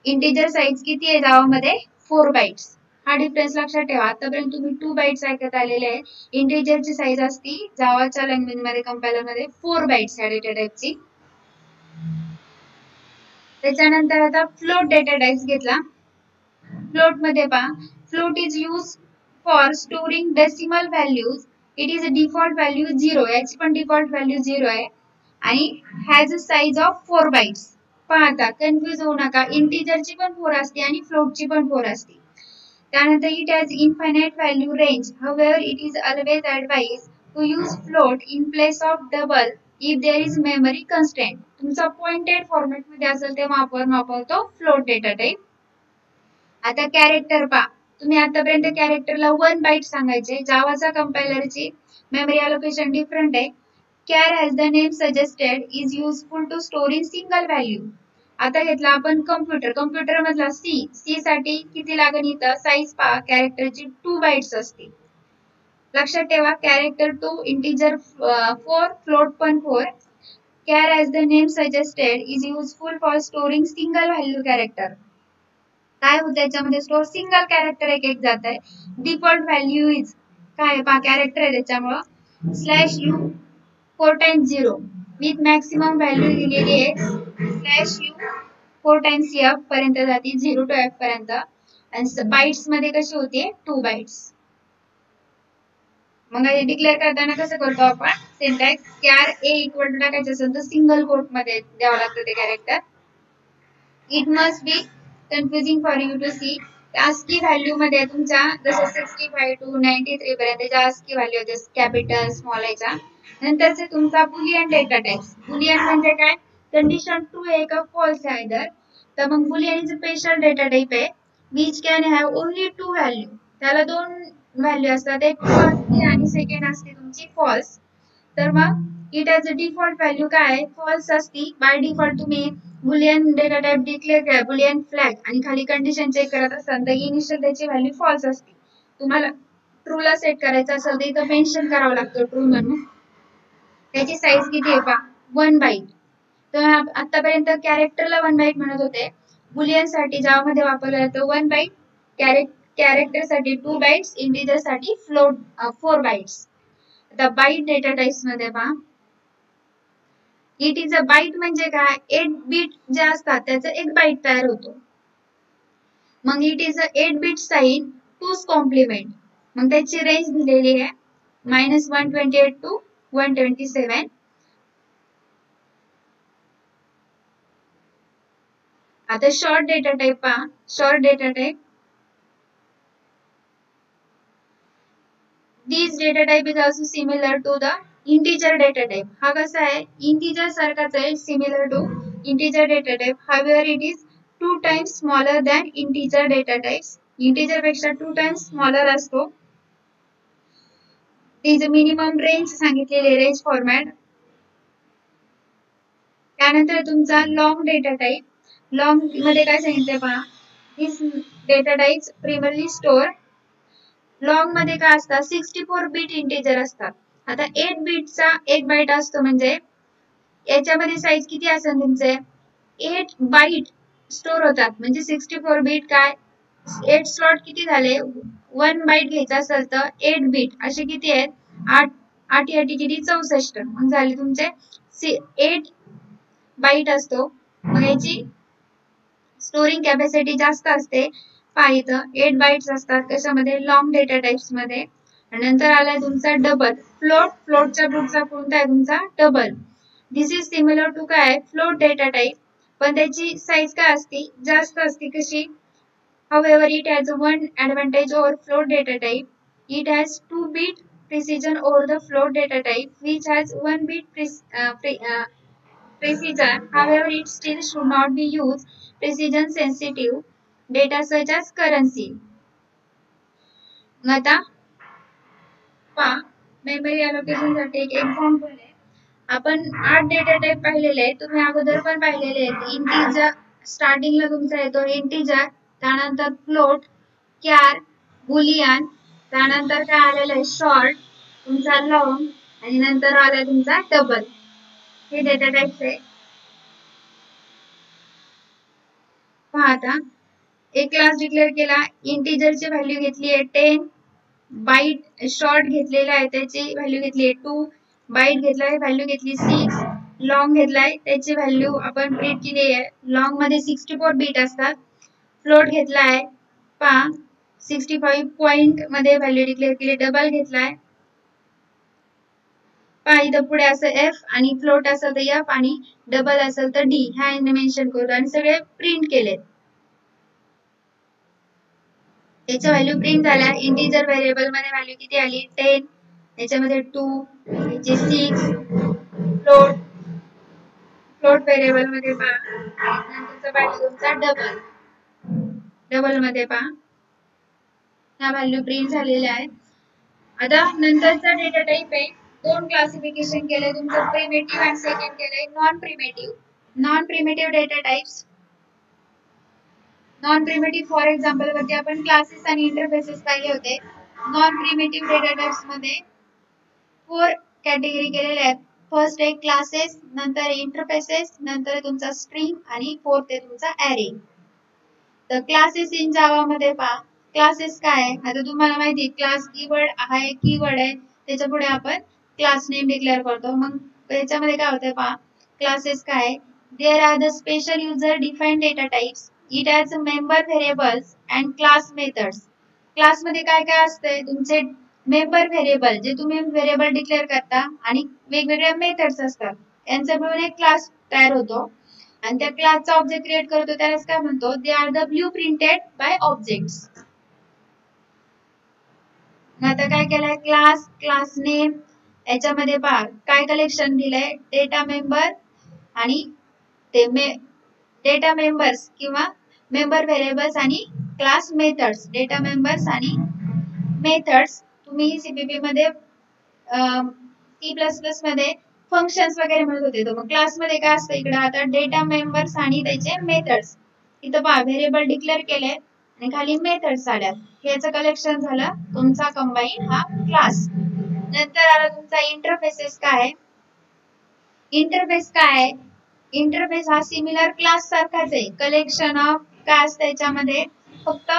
इंटिजर साइज किती आहे जावा मध्ये 4 बाइट्स. हा डिफरन्स लक्षात ठेवा. आतापर्यंत तुम्ही 2 बाइट्स ऐकत आलेले आहे. इंटिजरची साइज असती जावाच्या लँग्वेज मध्ये कंपाइलर मध्ये 4 बाइट्स या डेटा टाइपची. त्याच्यानंतर आता फ्लोट डेटा टाइप्स घेतला. फ्लोट मध्ये पहा, float is use for storing decimal values. It is a default value 0. याची पण डिफॉल्ट व्हॅल्यू 0 आहे आणि has a size of 4 bytes. पहा आता कन्फ्युज होऊ नका, इंटिजरची पण 4 असते आणि फ्लोटची पण 4 असते. त्यानंतर it has infinite value range. However it is always advise to use float in place of double if there is memory constraint. तुमचा पॉइंटेड फॉर्मॅट मध्ये असेल तेव्हा आपण वापरतो फ्लोट डेटा टाइप. आता कॅरेक्टर पहा, तुम्ही आतापर्यंत कॅरेक्टरला 1 बाइट सांगायचे. जावाचा कंपाइलरची मेमरी अलोकेशन डिफरंट आहे. Char as the name suggested is useful to store in single value. आता घेतला आपण कम्प्युटर. कम्प्युटर मधला सी साठी किती लागेल इथं साइज पहा, कॅरेक्टरची 2 बाइट्स असते. लक्षात ठेवा कॅरेक्टर 2, इंटिजर 4, फ्लोट पण 4. Char as the name suggested is useful for storing single value character. काय होतं याच्यामध्ये स्टोर सिंगल कॅरेक्टर एक जात आहे. डिफॉल्ट व्हॅल्यू इज काय पहा कॅरेक्टर आहे त्याच्यामुळं /u 4 times 0 with maximum value दिलेली आहे /u 4 टाइम्स f पर्यंत जाते 0 to f पर्यंत. आणि बाइट्स मध्ये कशी होते 2 बाइट्स. मग डिक्लेअर करताना कसं करतो आपण syntax char a equal to टाकायचं असेल तर सिंगल कोट मध्ये द्यावं लागतं ते character. It must be confusing for you to see. ASCII value मध्ये तुमच्या जसं 65 to 93 पर्यंत ज्या ASCII व्हॅल्यू होते कॅपिटल स्मॉल याच्या. नंतरचे तुमचा बुलियन डेटा टाइप्स. बुलियन म्हणजे काय, कंडिशन ट्रू आहे का फॉल्स आहे आयदर. तर मग boolean is a special data type आहे which can have only 2 value. त्याला 2 व्हॅल्यू असतात, एक ट्रू असते आणि सेकंड असते तुमची फॉल्स. तर मग it has a default value काय फॉल्स असती. बाय डिफॉल्ट तुम्ही बुलियन डेटा टाइप डिक्लेअर करा बुलियन फ्लॅग आणि खाली कंडिशन चेक करत असाल तर इनिशियल त्याची व्हॅल्यू फॉल्स असते. तुम्हाला ट्रू ला सेट करायचं असेल तर इथं मेन्शन करावं लागतं ट्रू म्हणून. त्याची साइज किती आहे पहा 1 बाइट. तर आतापर्यंत कॅरेक्टरला 1 बाइट म्हणत होते. बुलियन साठी जावा मध्ये वापरलं जातं 1 बाइट, कॅरेक्टर साठी 2 बाइट्स, इंटिजर साठी फ्लोट 4 बाइट्स. आता बाइट डेटा टाइप्स मध्ये पहा, इट इज अ बाइट म्हणजे काय 8 बीट जे असतात त्याचं एक बाइट तयार होतो. मग it is a 8 bit sign 2's complement. मग त्याची रेंज दिलेली आहे -128 to 127. आता शॉर्ट डेटा टाइप पहा. Short data type this data type is also similar to the integer data type. हा कसा आहे इंटिजर सारखाच आहे similar to integer data type. However it is 2 times smaller than integer data types. Integer पेक्षा 2 times smaller असतो. तिचं minimum range सांगितलेली range format. त्यानंतर तुमचा लॉंग डेटा टाइप. लॉंग मध्ये काय सांगितलं पहा this data types primarily store. Long मध्ये काय असतात 64 बिट इंटिजर असतात. आता 8 बिटचा 1 बाइट असतो म्हणजे याच्यामध्ये साइज किती असेल तुमचे 8 बाइट स्टोर होतात म्हणजे 64 बिट काय 8 स्लॉट किती झाले 1 बाइट घ्यायचा असेल तर 8 बिट असे किती आहेत 8 8 या किती 64 मग झाले तुमचे 8 बाइट असतो मग याची स्टोरिंग कॅपॅसिटी जास्त असते पहा इथं 8 बाइट्स असतात कशामध्ये लॉंग डेटा टाइप्स मध्ये आणि नंतर आलाय तुमचा डबल फ्लोटच्या पुढचा कोणता आहे तुमचा double this is similar to काय फ्लोट डेटा टाइप पण त्याची साईज काय असते जास्त असते कशी however it has one advantage over float data type it has 2 bit precision over the float data type which has 1 bit precision however it still should not be used precision sensitive data such as currency आता पहा memory allocation साठी एक example आहे आपण 8 data type पाहिलेले आहेत तुम्ही अगोदर पण पाहिलेले आहेत इंटिजर स्टार्टिंगला तुमचा येतो इंटिजर त्यानंतर फ्लोट कॅर बुलियन त्यानंतर काय आलेलं आहे शॉर्ट तुमचा लॉंग आणि नंतर आलाय तुमचा डबल हे डेटा टाइप्स आहे पहा आता एक क्लास डिक्लेअर केला इंटिजरची व्हॅल्यू घेतली आहे 10 बाइट शॉर्ट घेतलेला आहे त्याची व्हॅल्यू घेतली आहे 2 बाइट घेतलाय व्हॅल्यू घेतली 6 लॉंग घेतलाय त्याची व्हॅल्यू आपण प्रिंट केली आहे लॉंग मध्ये 64 बीट असतात फ्लोट घेतलाय पहा 65 पॉइंट मध्ये व्हॅल्यू डिक्लेअर केली डबल घेतलाय पहा इथं पुढे असं एफ आणि फ्लोट असेल तर एफ आणि डबल असेल तर डी ह्या मेन्शन करू आणि सगळे प्रिंट केलेत याची व्हॅल्यू प्रिंट झाल्या इंटिजर व्हेरिएबल मध्ये व्हॅल्यू किती आली 10 याच्यामध्ये 2 याची 6 फ्लोट व्हेरिएबल मध्ये पहा नंतरचा व्हॅल्यू तुमचा डबल मध्ये पहा ह्या व्हॅल्यू प्रिंट झालेल्या आहेत आता नंतरचा डेटा टाइप आहे दोन क्लासिफिकेशन केले तुमचं प्रिमिटिव्ह आणि सेकंड केले non primitive data types non primitive for example वरती आपण क्लासेस आणि इंटरफेसेस पाहिले होते नॉन प्रिमिटिव्ह डेटा टाइप्स मध्ये 4 कॅटेगरी केलेले आहेत फर्स्ट आहे क्लासेस नंतर इंटरफेसेस नंतर तुमचा स्ट्रिंग आणि फोर्थ आहे तुमचा ॲरे तर क्लासेस इन जावा मध्ये पहा क्लासेस काय आहे आता तुम्हाला माहिती क्लास कीवर्ड आहे त्याच्या पुढे आपण क्लास नेम डिक्लेअर करतो मग त्याच्यामध्ये काय होतं पहा क्लासेस काय there are the special user defined data types it has member variables and class methods class मध्ये काय काय असते तुमचे मेंबर व्हेरिएबल जे तुम्ही व्हेरिएबल डिक्लेअर करता आणि वेगवेगळ्या मेथड्स असतात यांचा मिळून एक क्लास तयार होतो आणि त्या क्लासचा ऑब्जेक्ट क्रिएट करतो त्यालाच काय म्हणतो they are the blue printed by objects आता काय केलंय क्लास नेम याच्यामध्ये पहा काय कलेक्शन दिलंय डेटा मेंबर आणि ते डेटा मेंबर्स किंवा मेंबर व्हेरिएबल्स आणि क्लास मेथड्स डेटा मेंबर्स आणि मेथड्स तुम्ही सीपीपी मध्ये C++ मध्ये फंक्शन्स वगैरे म्हणत होते तो मग क्लास मध्ये काय असतं इकडे आता डेटा मेंबर्स आणि त्याचे मेथड्स इथं पहा व्हेरिएबल डिक्लेअर केले आणि खाली मेथड्स आल्यात याचं कलेक्शन झालं तुमचा कंबाईन हा क्लास नंतर आला तुमचा इंटरफेसेस काय इंटरफेस हा सिमिलर क्लास सारखाच आहे कलेक्शन ऑफ काय असतं याच्यामध्ये फक्त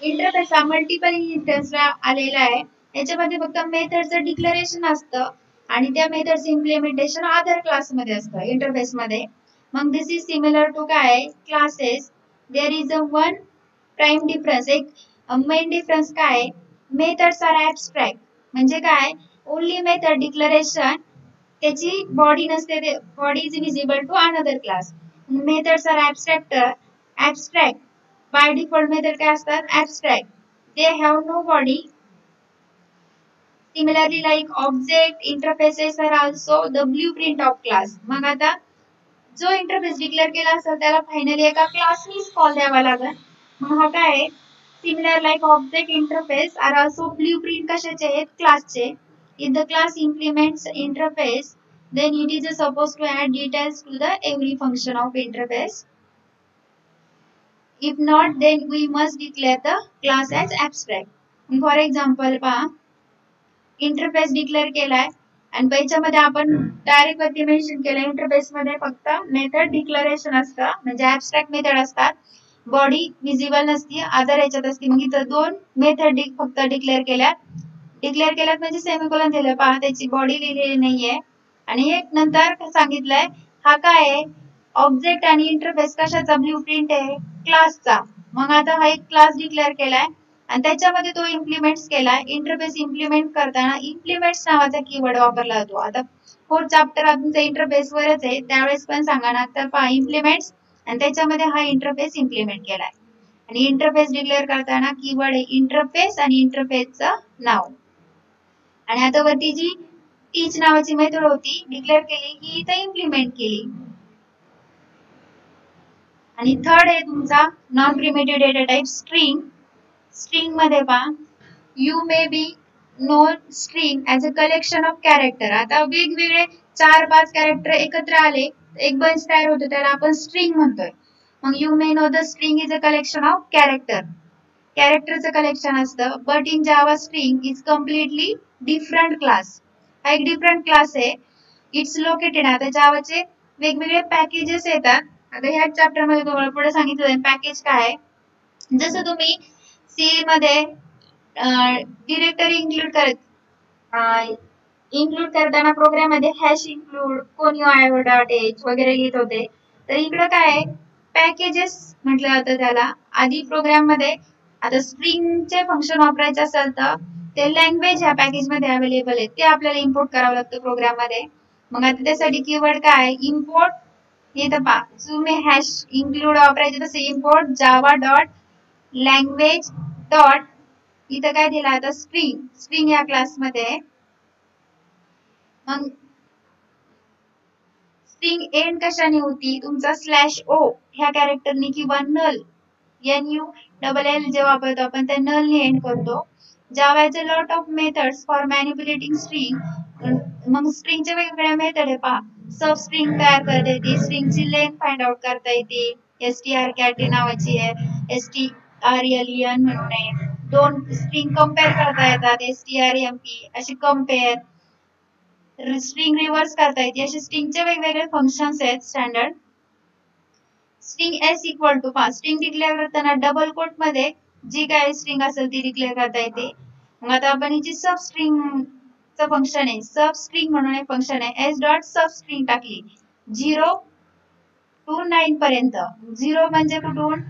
इंटरफेस हा मल्टिपल इन्स्टन्सला आलेला आहे याच्यामध्ये फक्त मेथडचं डिक्लेरेशन असतं आणि त्या मेथडचं इम्प्लिमेंटेशन अदर क्लासमध्ये असतं इंटरफेस मध्ये मग दिस इज सिमिलर टू काय classes there is a one prime difference एक मेन डिफरन्स काय मेथड्स आर ऍब्स्ट्रॅक्ट म्हणजे काय ओनली मेथड डिक्लेरेशन त्याची बॉडी नसते body is visible to another class methods are abstract by default method काय असतात abstract they have no body similarly like object interfaces are also the blueprint of class मग आता जो interface declare केला असेल त्याला फायनली एका क्लासनीच कॉल द्यावा लागेल मग हा काय similar like object interface are also blueprint कशाचे आहेत क्लासचे if the class implements interface then it is supposed to add details to the every function of interface If not, then we must declare the class as abstract. For example, पहा interface declare केलाय आणि त्याच्यामध्ये आपण direct वरती mention केलं interface मध्ये फक्त method declaration असतं म्हणजे ऍबस्ट्रॅक्ट मेथड असतात बॉडी विजिबल नसती अदर याच्यात असती मग इथं दोन मेथड फक्त डिक्लेअर केल्यात म्हणजे सेमीकोलन दिलं पहा त्याची बॉडी लिहिलेली नाहीये आणि एक नंतर सांगितलंय हा काय आहे ऑब्जेक्ट आणि इंटरफेस कशाचा ब्लूप्रिंट आहे क्लासचा मग आता हा एक क्लास डिक्लेअर केलाय आणि त्याच्यामध्ये तो इम्प्लिमेंट्स केलाय इंटरफेस इम्प्लिमेंट करताना इम्प्लिमेंट्स नावाचा कीवर्ड वापरला जातो आता फोर्थ चॅप्टर तुमचा इंटरफेस वरच आहे त्यावेळेस पण सांगा ना तर पहा इम्प्लिमेंट्स आणि त्याच्यामध्ये हा इंटरफेस इम्प्लिमेंट केलाय आणि इंटरफेस डिक्लेअर करताना कीवर्ड आहे इंटरफेस आणि इंटरफेसचं नाव आणि आता वरती जी टीच नावाची मेथड होती डिक्लेअर केली ही इथे इम्प्लिमेंट केली आणि थर्ड आहे तुमचा non primitive data type string मध्ये पहा you may be known string as a collection of character आता वेगवेगळे 4-5 कॅरेक्टर एकत्र आले एक बंच तयार होतो त्याला आपण स्ट्रिंग म्हणतोय मग you may know the string is a collection of कॅरेक्टरचं कलेक्शन असतं but in Java string is completely different class हा एक डिफरंट क्लास आहे इट्स लोकेटेड आता जावाचे वेगवेगळे पॅकेजेस येतात आता ह्या चॅप्टर मध्ये तुम्हाला पुढे सांगितलं पॅकेज काय आहे जसं तुम्ही सी मध्ये डिरेक्टरी इन्क्लूड करताना प्रोग्राम मध्ये हॅश इन्क्लूड conio.h वगैरे लिहित होते तर इकडे काय आहे पॅकेजेस म्हटलं जातं त्याला आधी प्रोग्राम मध्ये आता स्ट्रिंगचे फंक्शन वापरायचे असेल तर ते लँग्वेज ह्या पॅकेज मध्ये अवेलेबल आहे ते आपल्याला इम्पोर्ट करावं लागतं प्रोग्राम मध्ये मग आता त्यासाठी कीवर्ड काय आहे इम्पोर्ट हे तर पहा तुम्ही हॅश इन्क्लूड वापरायचे तसे import Java dot language dot इथं काय दिलं आता स्ट्रिंग या क्लास मध्ये मग स्ट्रिंग एंड कशाने होती तुमचा /o ह्या कॅरेक्टरनी किंवा नल NULL जे वापरतो आपण त्या नलने एंड करतो जावाचे lot of methods for manipulating string मग स्ट्रिंगचे वेगवेगळ्या मेथड आहे पहा सब स्ट्रिंग तयार करता येते स्ट्रिंगची लेंथ फाइंड आउट करता येते strcat नावाची आहे strlen म्हणून आहे दोन स्ट्रिंग कंपेअर करता येतात strmp अशी कंपेअर स्ट्रिंग रिव्हर्स करता येते असे स्ट्रिंगचे वेगवेगळे फंक्शन्स आहेत standard string s equal to पहा स्ट्रिंग डिक्लेअर करताना डबल कोट मध्ये जी काय स्ट्रिंग असेल ती डिक्लेअर करता येते मग आता आपण हिची सब स्ट्रिंग चं फंक्शन आहे सब स्ट्रिंग म्हणून एक फंक्शन आहे s डॉट सब स्ट्रिंग टाकली 0 to 9 पर्यंत 0 म्हणजे कुठून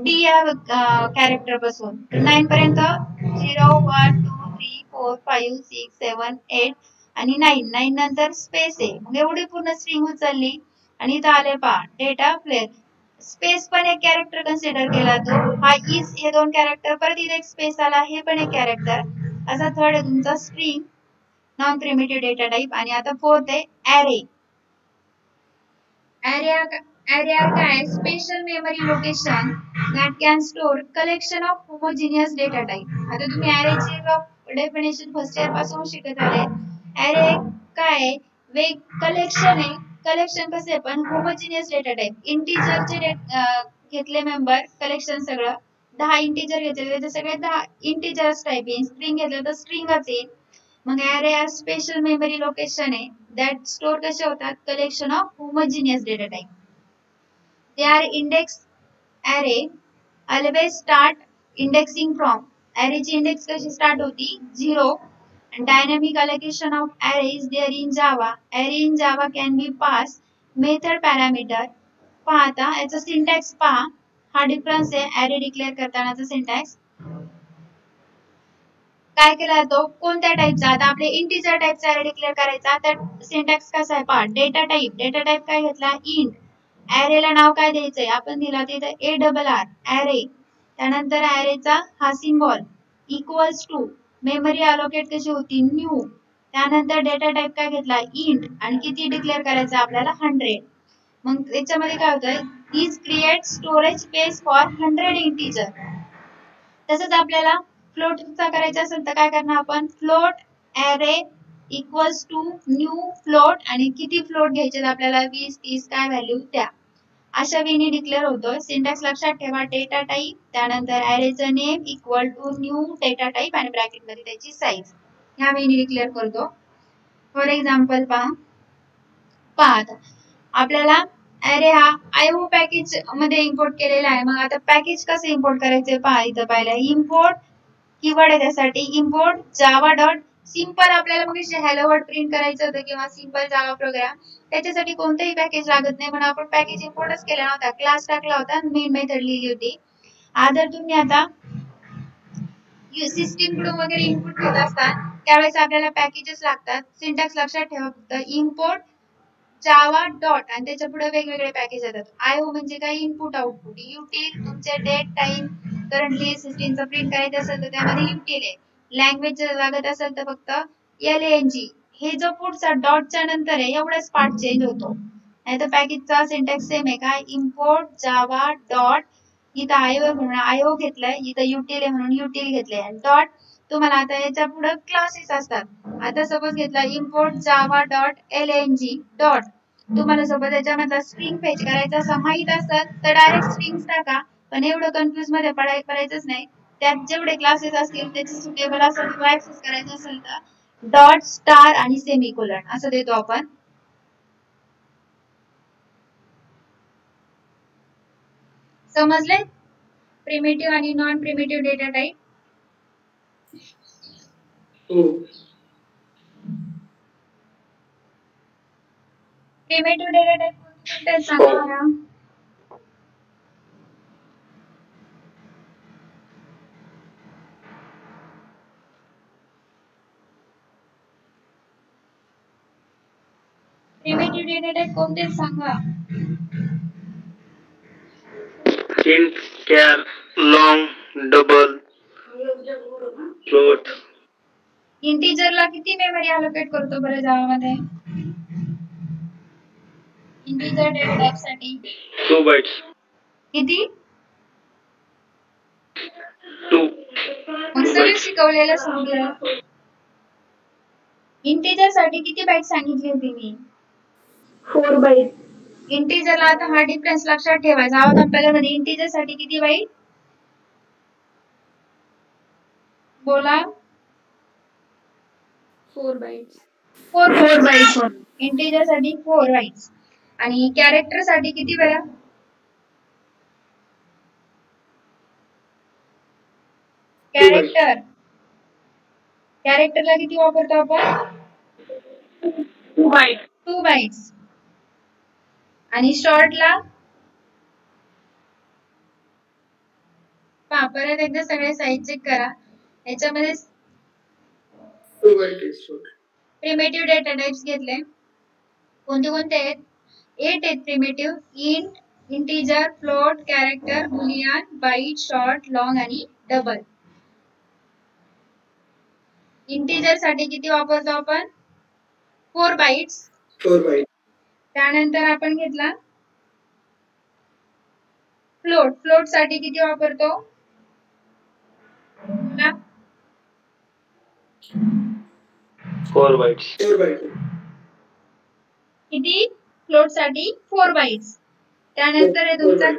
डी या कॅरेक्टर पासून 9 पर्यंत 0 1 2 3 4 5 6 7 8 आणि 9 नंतर स्पेस आहे मग एवढी पूर्ण स्ट्रिंग उचलली आणि इथं आले पहा डेटा प्लेअर स्पेस पण एक कॅरेक्टर कन्सिडर केला तो हा इज हे दोन कॅरेक्टर परत इथे एक स्पेस आला हे पण एक कॅरेक्टर असा थर्ड आहे तुमचा string non primitive data type आणि आता फोर्थ आहे array काय special memory location that can store collection of homogeneous data type आता तुम्ही array ची डेफिनेशन फर्स्ट इयर पासून शिकत आले array काय वेग कलेक्शन कसे पण होमोजेनियस डेटा टाइप इंटिजरचे घेतले मेंबर कलेक्शन सगळं 10 इंटिजर घेतले ते सगळे 10 इंटिजर्स टाइप आहे स्ट्रिंग घेतलं तर स्ट्रिंगच आहे मग array are special memory location आहे that स्टोर कसे होतात collection of homogeneous data type they are index array always start indexing from array ची इंडेक्स कशी स्टार्ट होती 0 and dynamic allocation of array is there in java array in java can be passed method parameter पहा आता याचा syntax पहा हा difference आहे array declare करतानाचा सिंटॅक्स काय केला जातो कोणत्या टाइपचा आता आपले इंटिजर टाइपचा array डिक्लेअर करायचा तर सिंटॅक्स कसा आहे पहा डेटा टाइप काय घेतला इंट array ला नाव काय द्यायचंय आपण दिला तिथे ARR array त्यानंतर array चा हा symbol equals to memory allocate कशी होती न्यू त्यानंतर डेटा टाइप काय घेतला इंट आणि किती डिक्लेअर करायचं आपल्याला 100 मग याच्यामध्ये काय होतंय these create storage space for 100 integer तसंच आपल्याला फ्लोट चा करायचा असेल तर काय करणार आपण float array equals to new float आणि किती फ्लोट घ्यायचे आपल्याला 20 30 काय व्हॅल्यू द्या अशा वेळी डिक्लेअर होतो. सिंटॅक्स लक्षात ठेवा, डेटा टाईप, त्यानंतर अरेचं name equal to new data type आणि ब्रॅकेटमध्ये त्याची साईज, ह्या वेळी डिक्लेअर करतो. फॉर एक्झाम्पल पहा आपल्याला अरे हा आयओ पॅकेज मध्ये इम्पोर्ट केलेला आहे. मग आता पॅकेज कसं इम्पोर्ट करायचं पहा, इथं पाहिलं इम्पोर्ट कीवर्ड आहे त्यासाठी इम्पोर्ट जावा डॉट सिंपल. आपल्याला मग हॅलो वर्ड प्रिंट करायचं होतं किंवा सिंपल जावा प्रोग्राम, त्याच्यासाठी कोणतंही पॅकेज लागत नाही, म्हणून आपण पॅकेज इम्पोर्टच केला नव्हता, क्लास टाकला होता, मेन मेथड लिहिली होती. आदर तुम्ही आता सिस्टीम कडून वगैरे इनपुट घेत असतात त्यावेळेस आपल्याला पॅकेजेस लागतात. सिंटॅक्स लक्षात ठेवा फक्त इम्पोर्ट जावा डॉट आणि त्याच्या पुढे वेगवेगळे पॅकेज येतात. आयओ म्हणजे काय, इनपुट आउटपुट. युटिल तुमचे डेट टाइम करंटली सिस्टीमचा प्रिंट करायचं असेल तर त्यामध्ये युटिल आहे. लँग्वेज जर लागत असेल तर फक्त एलएनजी. हे जो पुढचा डॉटच्या नंतर आहे एवढाच पार्ट चेंज होतो, नाही तर पॅकेजचा सिंटॅक्स सेम आहे. काय, इम्पोर्ट जावा डॉट, इथं आयओ म्हणून आयओ घेतलाय, इथं युटिल आहे म्हणून युटिल घेतलंय, आणि डॉट तुम्हाला आता याच्या पुढे क्लासेस असतात. आता सपोज घेतला import Java dot LNG dot, तुम्हाला सपोज याच्यामध्ये स्ट्रिंग फेच करायचा असं माहित असतात तर डायरेक्ट स्ट्रिंग्स टाका, पण एवढं कन्फ्युज मध्ये पडायचंच नाही. त्यात जेवढे क्लासेस असतील त्याचे सुटेबल असेल किंवा ऍक्सेस करायचं असेल तर डॉट स्टार आणि सेमीकोलन असं देतो आपण. समजले प्रिमिटिव्ह आणि non primitive data type? Primitive data type कोणते सांगा मला. प्रिमिटिव्ह डेटा टाइप कोणते सांगा. Int, char, long, double, float. इंटिजरला किती मेमरी अलोकेट करतो बरं जावा मध्ये? इंटिजर डेटा टाइप साठी 2 बाइट्स. किती? 2. मग सगळं शिकवलेलं समजलं. इंटिजर साठी किती बाईट सांगितली होती मी? 4 बाईट. इंटिजरला आता हा डिफरन्स लक्षात ठेवा. जावा कंपाइलर मध्ये इंटिजर साठी किती बाईट? बोला. 4 बाईट्स. 4 बाईट्स. इंटिजर साठी 4 बाईट्स. आणि कॅरेक्टर साठी किती बरं? कॅरेक्टरला किती वापरतो आपण? 2 बाईट. 2 बाईट्स. आणि शॉर्टला पहा, परत एकदा सगळे साईज चेक करा. याच्यामध्ये 2 बाईट्स. प्रिमिटिव्ह डेटा टाइप्स घेतले. कोणते कोणते आहेत? 8 आहेत primitive. Int, integer, float, character, boolean, byte, short, long आणि डबल. इंटिजर साठी किती वापरतो आपण? 4 बाईट्स. 4 बाईट. त्यानंतर आपण घेतला फ्लोट. फ्लोट साठी किती वापरतो? 4 बाइट्स. 4 बाईट. किती? फ्लोट साठी 4 बाईट्स. त्यानंतर आहे तुमचा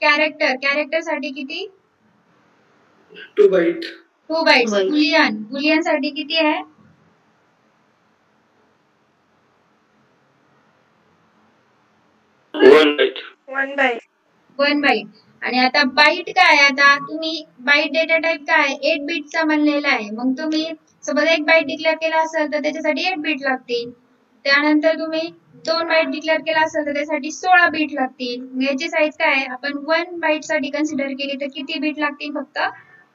कॅरेक्टर. कॅरेक्टर साठी किती? 2 बाईट. 2 बाईट्स. बुलियन. बुलियन साठी किती आहे? 1 बाइट. 1 बाईट. 1 बाईट. आणि आता बाईट काय? आता तुम्ही बाईट डेटा टाइप काय? 8 बीटचा बनलेला आहे. मग तुम्ही सपोज 1 बाईट डिक्लेअर केला असेल तर त्याच्यासाठी 8 बीट लागतील. त्यानंतर तुम्ही 2 बाईट डिक्लेअर केला असेल तर त्यासाठी 16 बीट लागतील. याची साईज काय आहे? आपण 1 बाईट साठी कन्सिडर केली तर किती बीट लागतील? फक्त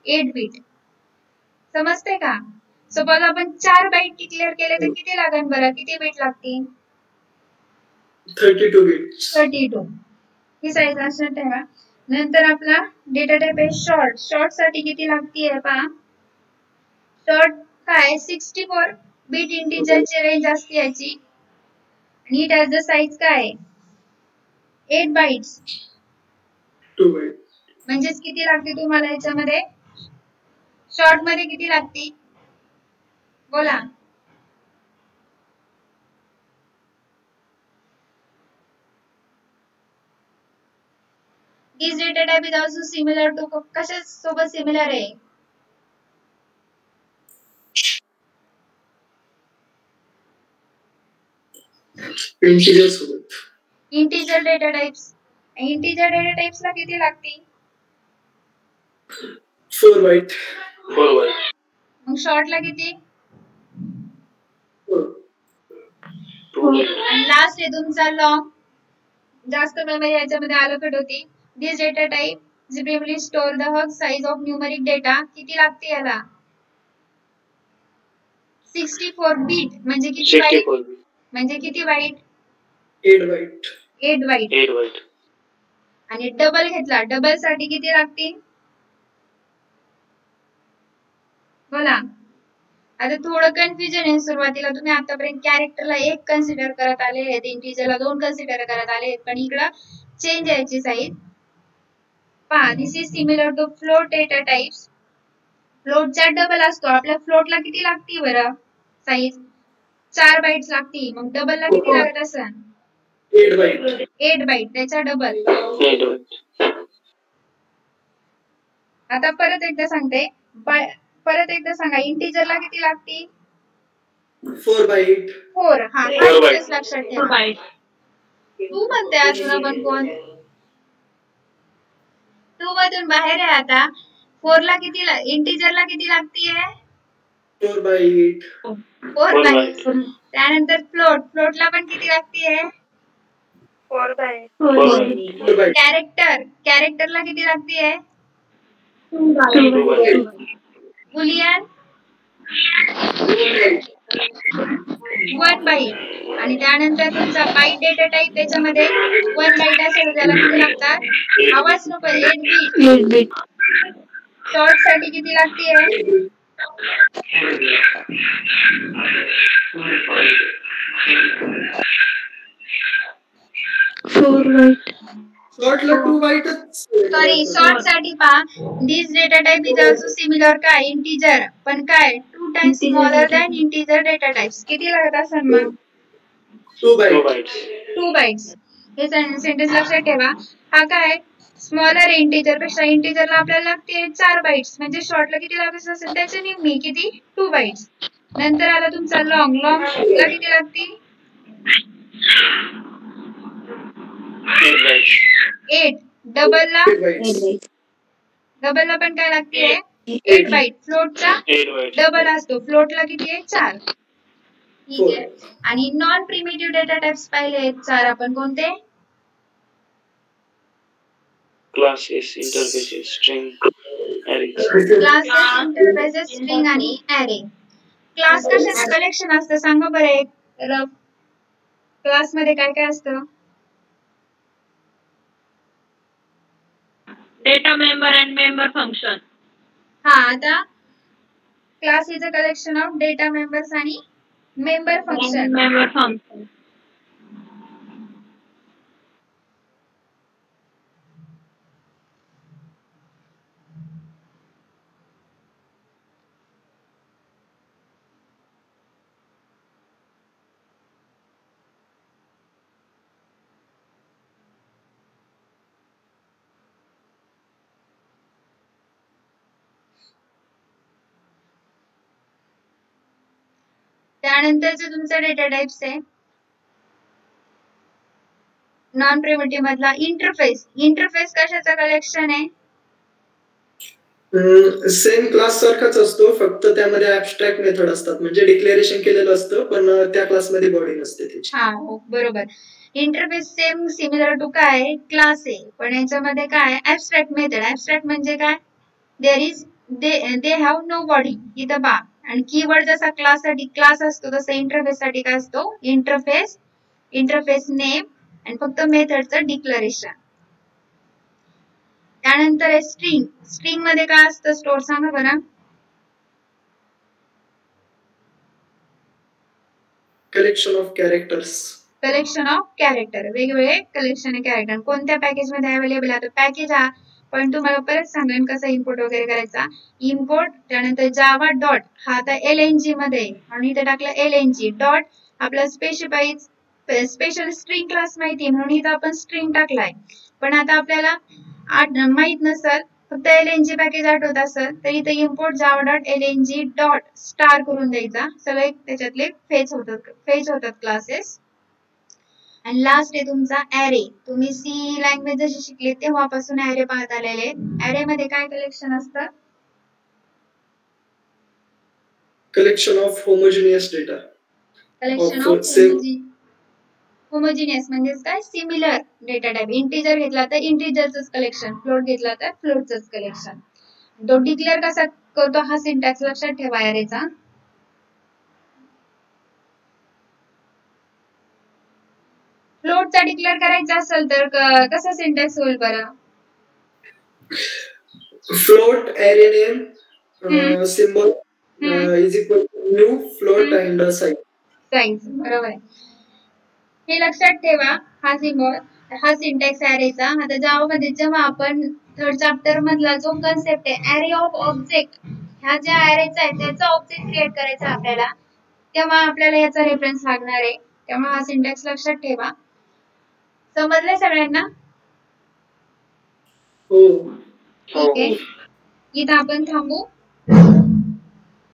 8 बीट. समजते का? सपोज आपण 4 बाईट डिक्लेअर केले तर किती लागेल बरं? किती बीट लागतील? 32 बीट्स. 32. ही साईज लक्षात ठेवा. नंतर आपला डेटा टाइप आहे शॉर्ट. शॉर्ट साठी किती लागतीये पहा. शॉर्ट काय? 64 बीट इंटिजरची रेंज असते याची. आणि इट हॅज द साईज काय? 8 बाईट्स. 2 बाईट. म्हणजेच किती लागते तुम्हाला याच्यामध्ये? शॉर्ट मध्ये किती लागते? बोला. This data type is also similar to कशा सोबत similar आहे? इंटिजर सोबत. Integer data types. Integer data types ला किती लागतील? 4 बाईट. 4 bytes. मग short ला किती? 2 bytes. आणि लास्ट आहे तुमचा long. जास्त मेमरी याच्यामध्ये allocate होती. This data type generally store the hug size of numeric data. किती लागते याला? 64 bit म्हणजे किती बाईट? 64 bits. म्हणजे किती बाईट? 8 बाईट. 8 बाईट. 8 bytes. आणि डबल घेतला, डबल साठी किती लागतील? बोला. आता थोडं कन्फ्युजन आहे सुरुवातीला. तुम्ही आतापर्यंत कॅरेक्टरला 1 कन्सिडर करत आले आहेत, इंटिजरला 2 कन्सिडर करत आले आहेत, पण इकडं चेंज आहे याची साईज. पहा, this is similar to float data types. फ्लोटचा डबल असतो. आपल्या फ्लोटला किती लागती बरं साईज? 4 बाइट्स लागती. मग डबलला किती लागत असेल? 8 बाईट. 8 बाइट, त्याचा डबल. 8 bytes. आता परत एकदा सांगते, परत एकदा सांगा, इंटिजरला किती लागती? 4 बाईट. 4. हा, 4 bytes. हा लक्षात 4 ठेवा. bytes. तू म्हणते अजून आपण कोण? तू मधून बाहेर आहे आता. 4 ला किती इंटिजरला किती लागतीये? 4 बाईट. 4 4 बाईट. bytes. त्यानंतर फ्लोटला पण किती लागतीये? 4 bytes. 4 bytes. 4 बाईट. कॅरेक्टरला किती लागतीये? 2 2 bytes. Boolean 1 bite. आणि त्यानंतर तुमचा बाईट डेटा टाइप त्याच्यामध्ये 1 बाईट असेल, त्याला किती लागतात? आवाज नको, 8 बीट. 8 bits. शॉर्ट साठी किती लागतीये? 4 bytes. शॉर्टला 2 बाईटच. सॉरी, शॉर्ट साठी पहा, this data type is also similar काय? इंटिजर, पण काय? 2 times smaller than integer data types. किती लागत असेल मग? 2 2 बाईट. bytes. 2 बाइट्स. हे सेंटेन्स लक्षात ठेवा. हा काय? स्मॉलर इंटिजर पेक्षा इंटिजरला आपल्याला लागते 4 बाइट्स. म्हणजे शॉर्टला किती लागत असेल त्याचे निम्मी, किती? 2 बाइट्स. नंतर आला तुमचा लॉंगला किती लागते? 8 bytes. 8. डबलला 8 बाईट. डबलला पण काय लागते? 8 बाइट. फ्लोटचा 8 bytes. डबल असतो. फ्लोटला किती आहे? 4. ठीक आहे. आणि नॉन प्रिमिटिव्ह डेटा टाइप्स पाहिले आहेत 4 आपण. कोणते? Classes, interfaces, string, arrays. Classes, interfaces, string आणि ॲरे. क्लास कशाचं कलेक्शन असतं सांगा बरं एक रफ. क्लास मध्ये काय काय असतं? Data member and member function. हा, आता class is a collection of data members आणि मेंबर फंक्शन. Member function. त्यानंतरचं तुमचा डेटा टाइप्स आहे नॉन प्रिमिटिव्ह मधला इंटरफेस. इंटरफेस कशाचं कलेक्शन आहे? सेम क्लास सारखाच असतो, फक्त त्यामध्ये ऍबस्ट्रॅक्ट मेथड असतात. म्हणजे डिक्लेरेशन केलेलं असतं, पण त्या क्लासमध्ये बॉडी नसते त्याची. हा, हो, बरोबर. इंटरफेस सेम सिमिलर टू काय? क्लास आहे, पण याच्यामध्ये काय? Abstract method. ऍबस्ट्रॅक्ट म्हणजे काय? They have no body. इथं बा. आणि कीवर्ड जसा क्लास साठी क्लास असतो तसा इंटरफेस साठी काय असतो? इंटरफेस, इंटरफेस नेम आणि फक्त मेथडचं डिक्लेरेशन. त्यानंतर आहे स्ट्रिंग. स्ट्रिंग मध्ये काय असतं स्टोर सांगा बरं? Collection of characters. Collection of character. वेगवेगळे कलेक्शन आहे कॅरेक्टर. कोणत्या पॅकेज मध्ये अवेलेबल आहे? पॅकेज हा पण तुम्हाला परत सांगेन कसा इम्पोर्ट वगैरे करायचा. इम्पोर्ट, त्यानंतर जावा डॉट, हा आता LNG मध्ये, आणि इथे टाकलं LNG डॉट. आपला स्पेशल स्ट्रिंग क्लास माहिती म्हणून इथं आपण स्ट्रिंग टाकलाय. पण आता आपल्याला माहित नसल, फक्त LNG पॅकेज आठवत असेल तर इथे import Java dot LNG dot star करून द्यायचा. सगळे त्याच्यातले फेच होतात क्लासेस. आणि लास्ट आहे तुमचा ॲरे. तुम्ही सी लँग्वेज जशी शिकले तेव्हापासून ॲरे पाहत आलेले. ॲरे मध्ये काय कलेक्शन असतं? Collection of homogeneous data. Collection Of of same- homogeneous म्हणजे काय? Similar data type. इंटिजर घेतला तर इंटिजरच कलेक्शन, फ्लोट घेतला तर फ्लोटच कलेक्शन. तो डिक्लेअर कसा करतो हा सिंटॅक्स लक्षात ठेवा ॲरेचा. फ्लोटचा डिक्लेअर करायचा असेल तर कसा सिंटॅक्स होईल बरं? float array name symbol is equal to new float and size. Size. बरोबर आहे. हे लक्षात ठेवा. हा सिम्बॉल, हा सिंटॅक्स ॲरेचा. आता जावा मध्ये जेव्हा आपण थर्ड चॅप्टर मधला जो कन्सेप्ट आहे ॲरे ऑफ ऑब्जेक्ट, ह्या ज्या ॲरेचा आहे त्याचा ऑब्जेक्ट क्रिएट करायचा आपल्याला, तेव्हा आपल्याला याचा रेफरन्स लागणार आहे. त्यामुळे हा सिंटॅक्स लक्षात ठेवा. समजलंय सगळ्यांना? हो. ठीक आहे. इथं आपण थांबू.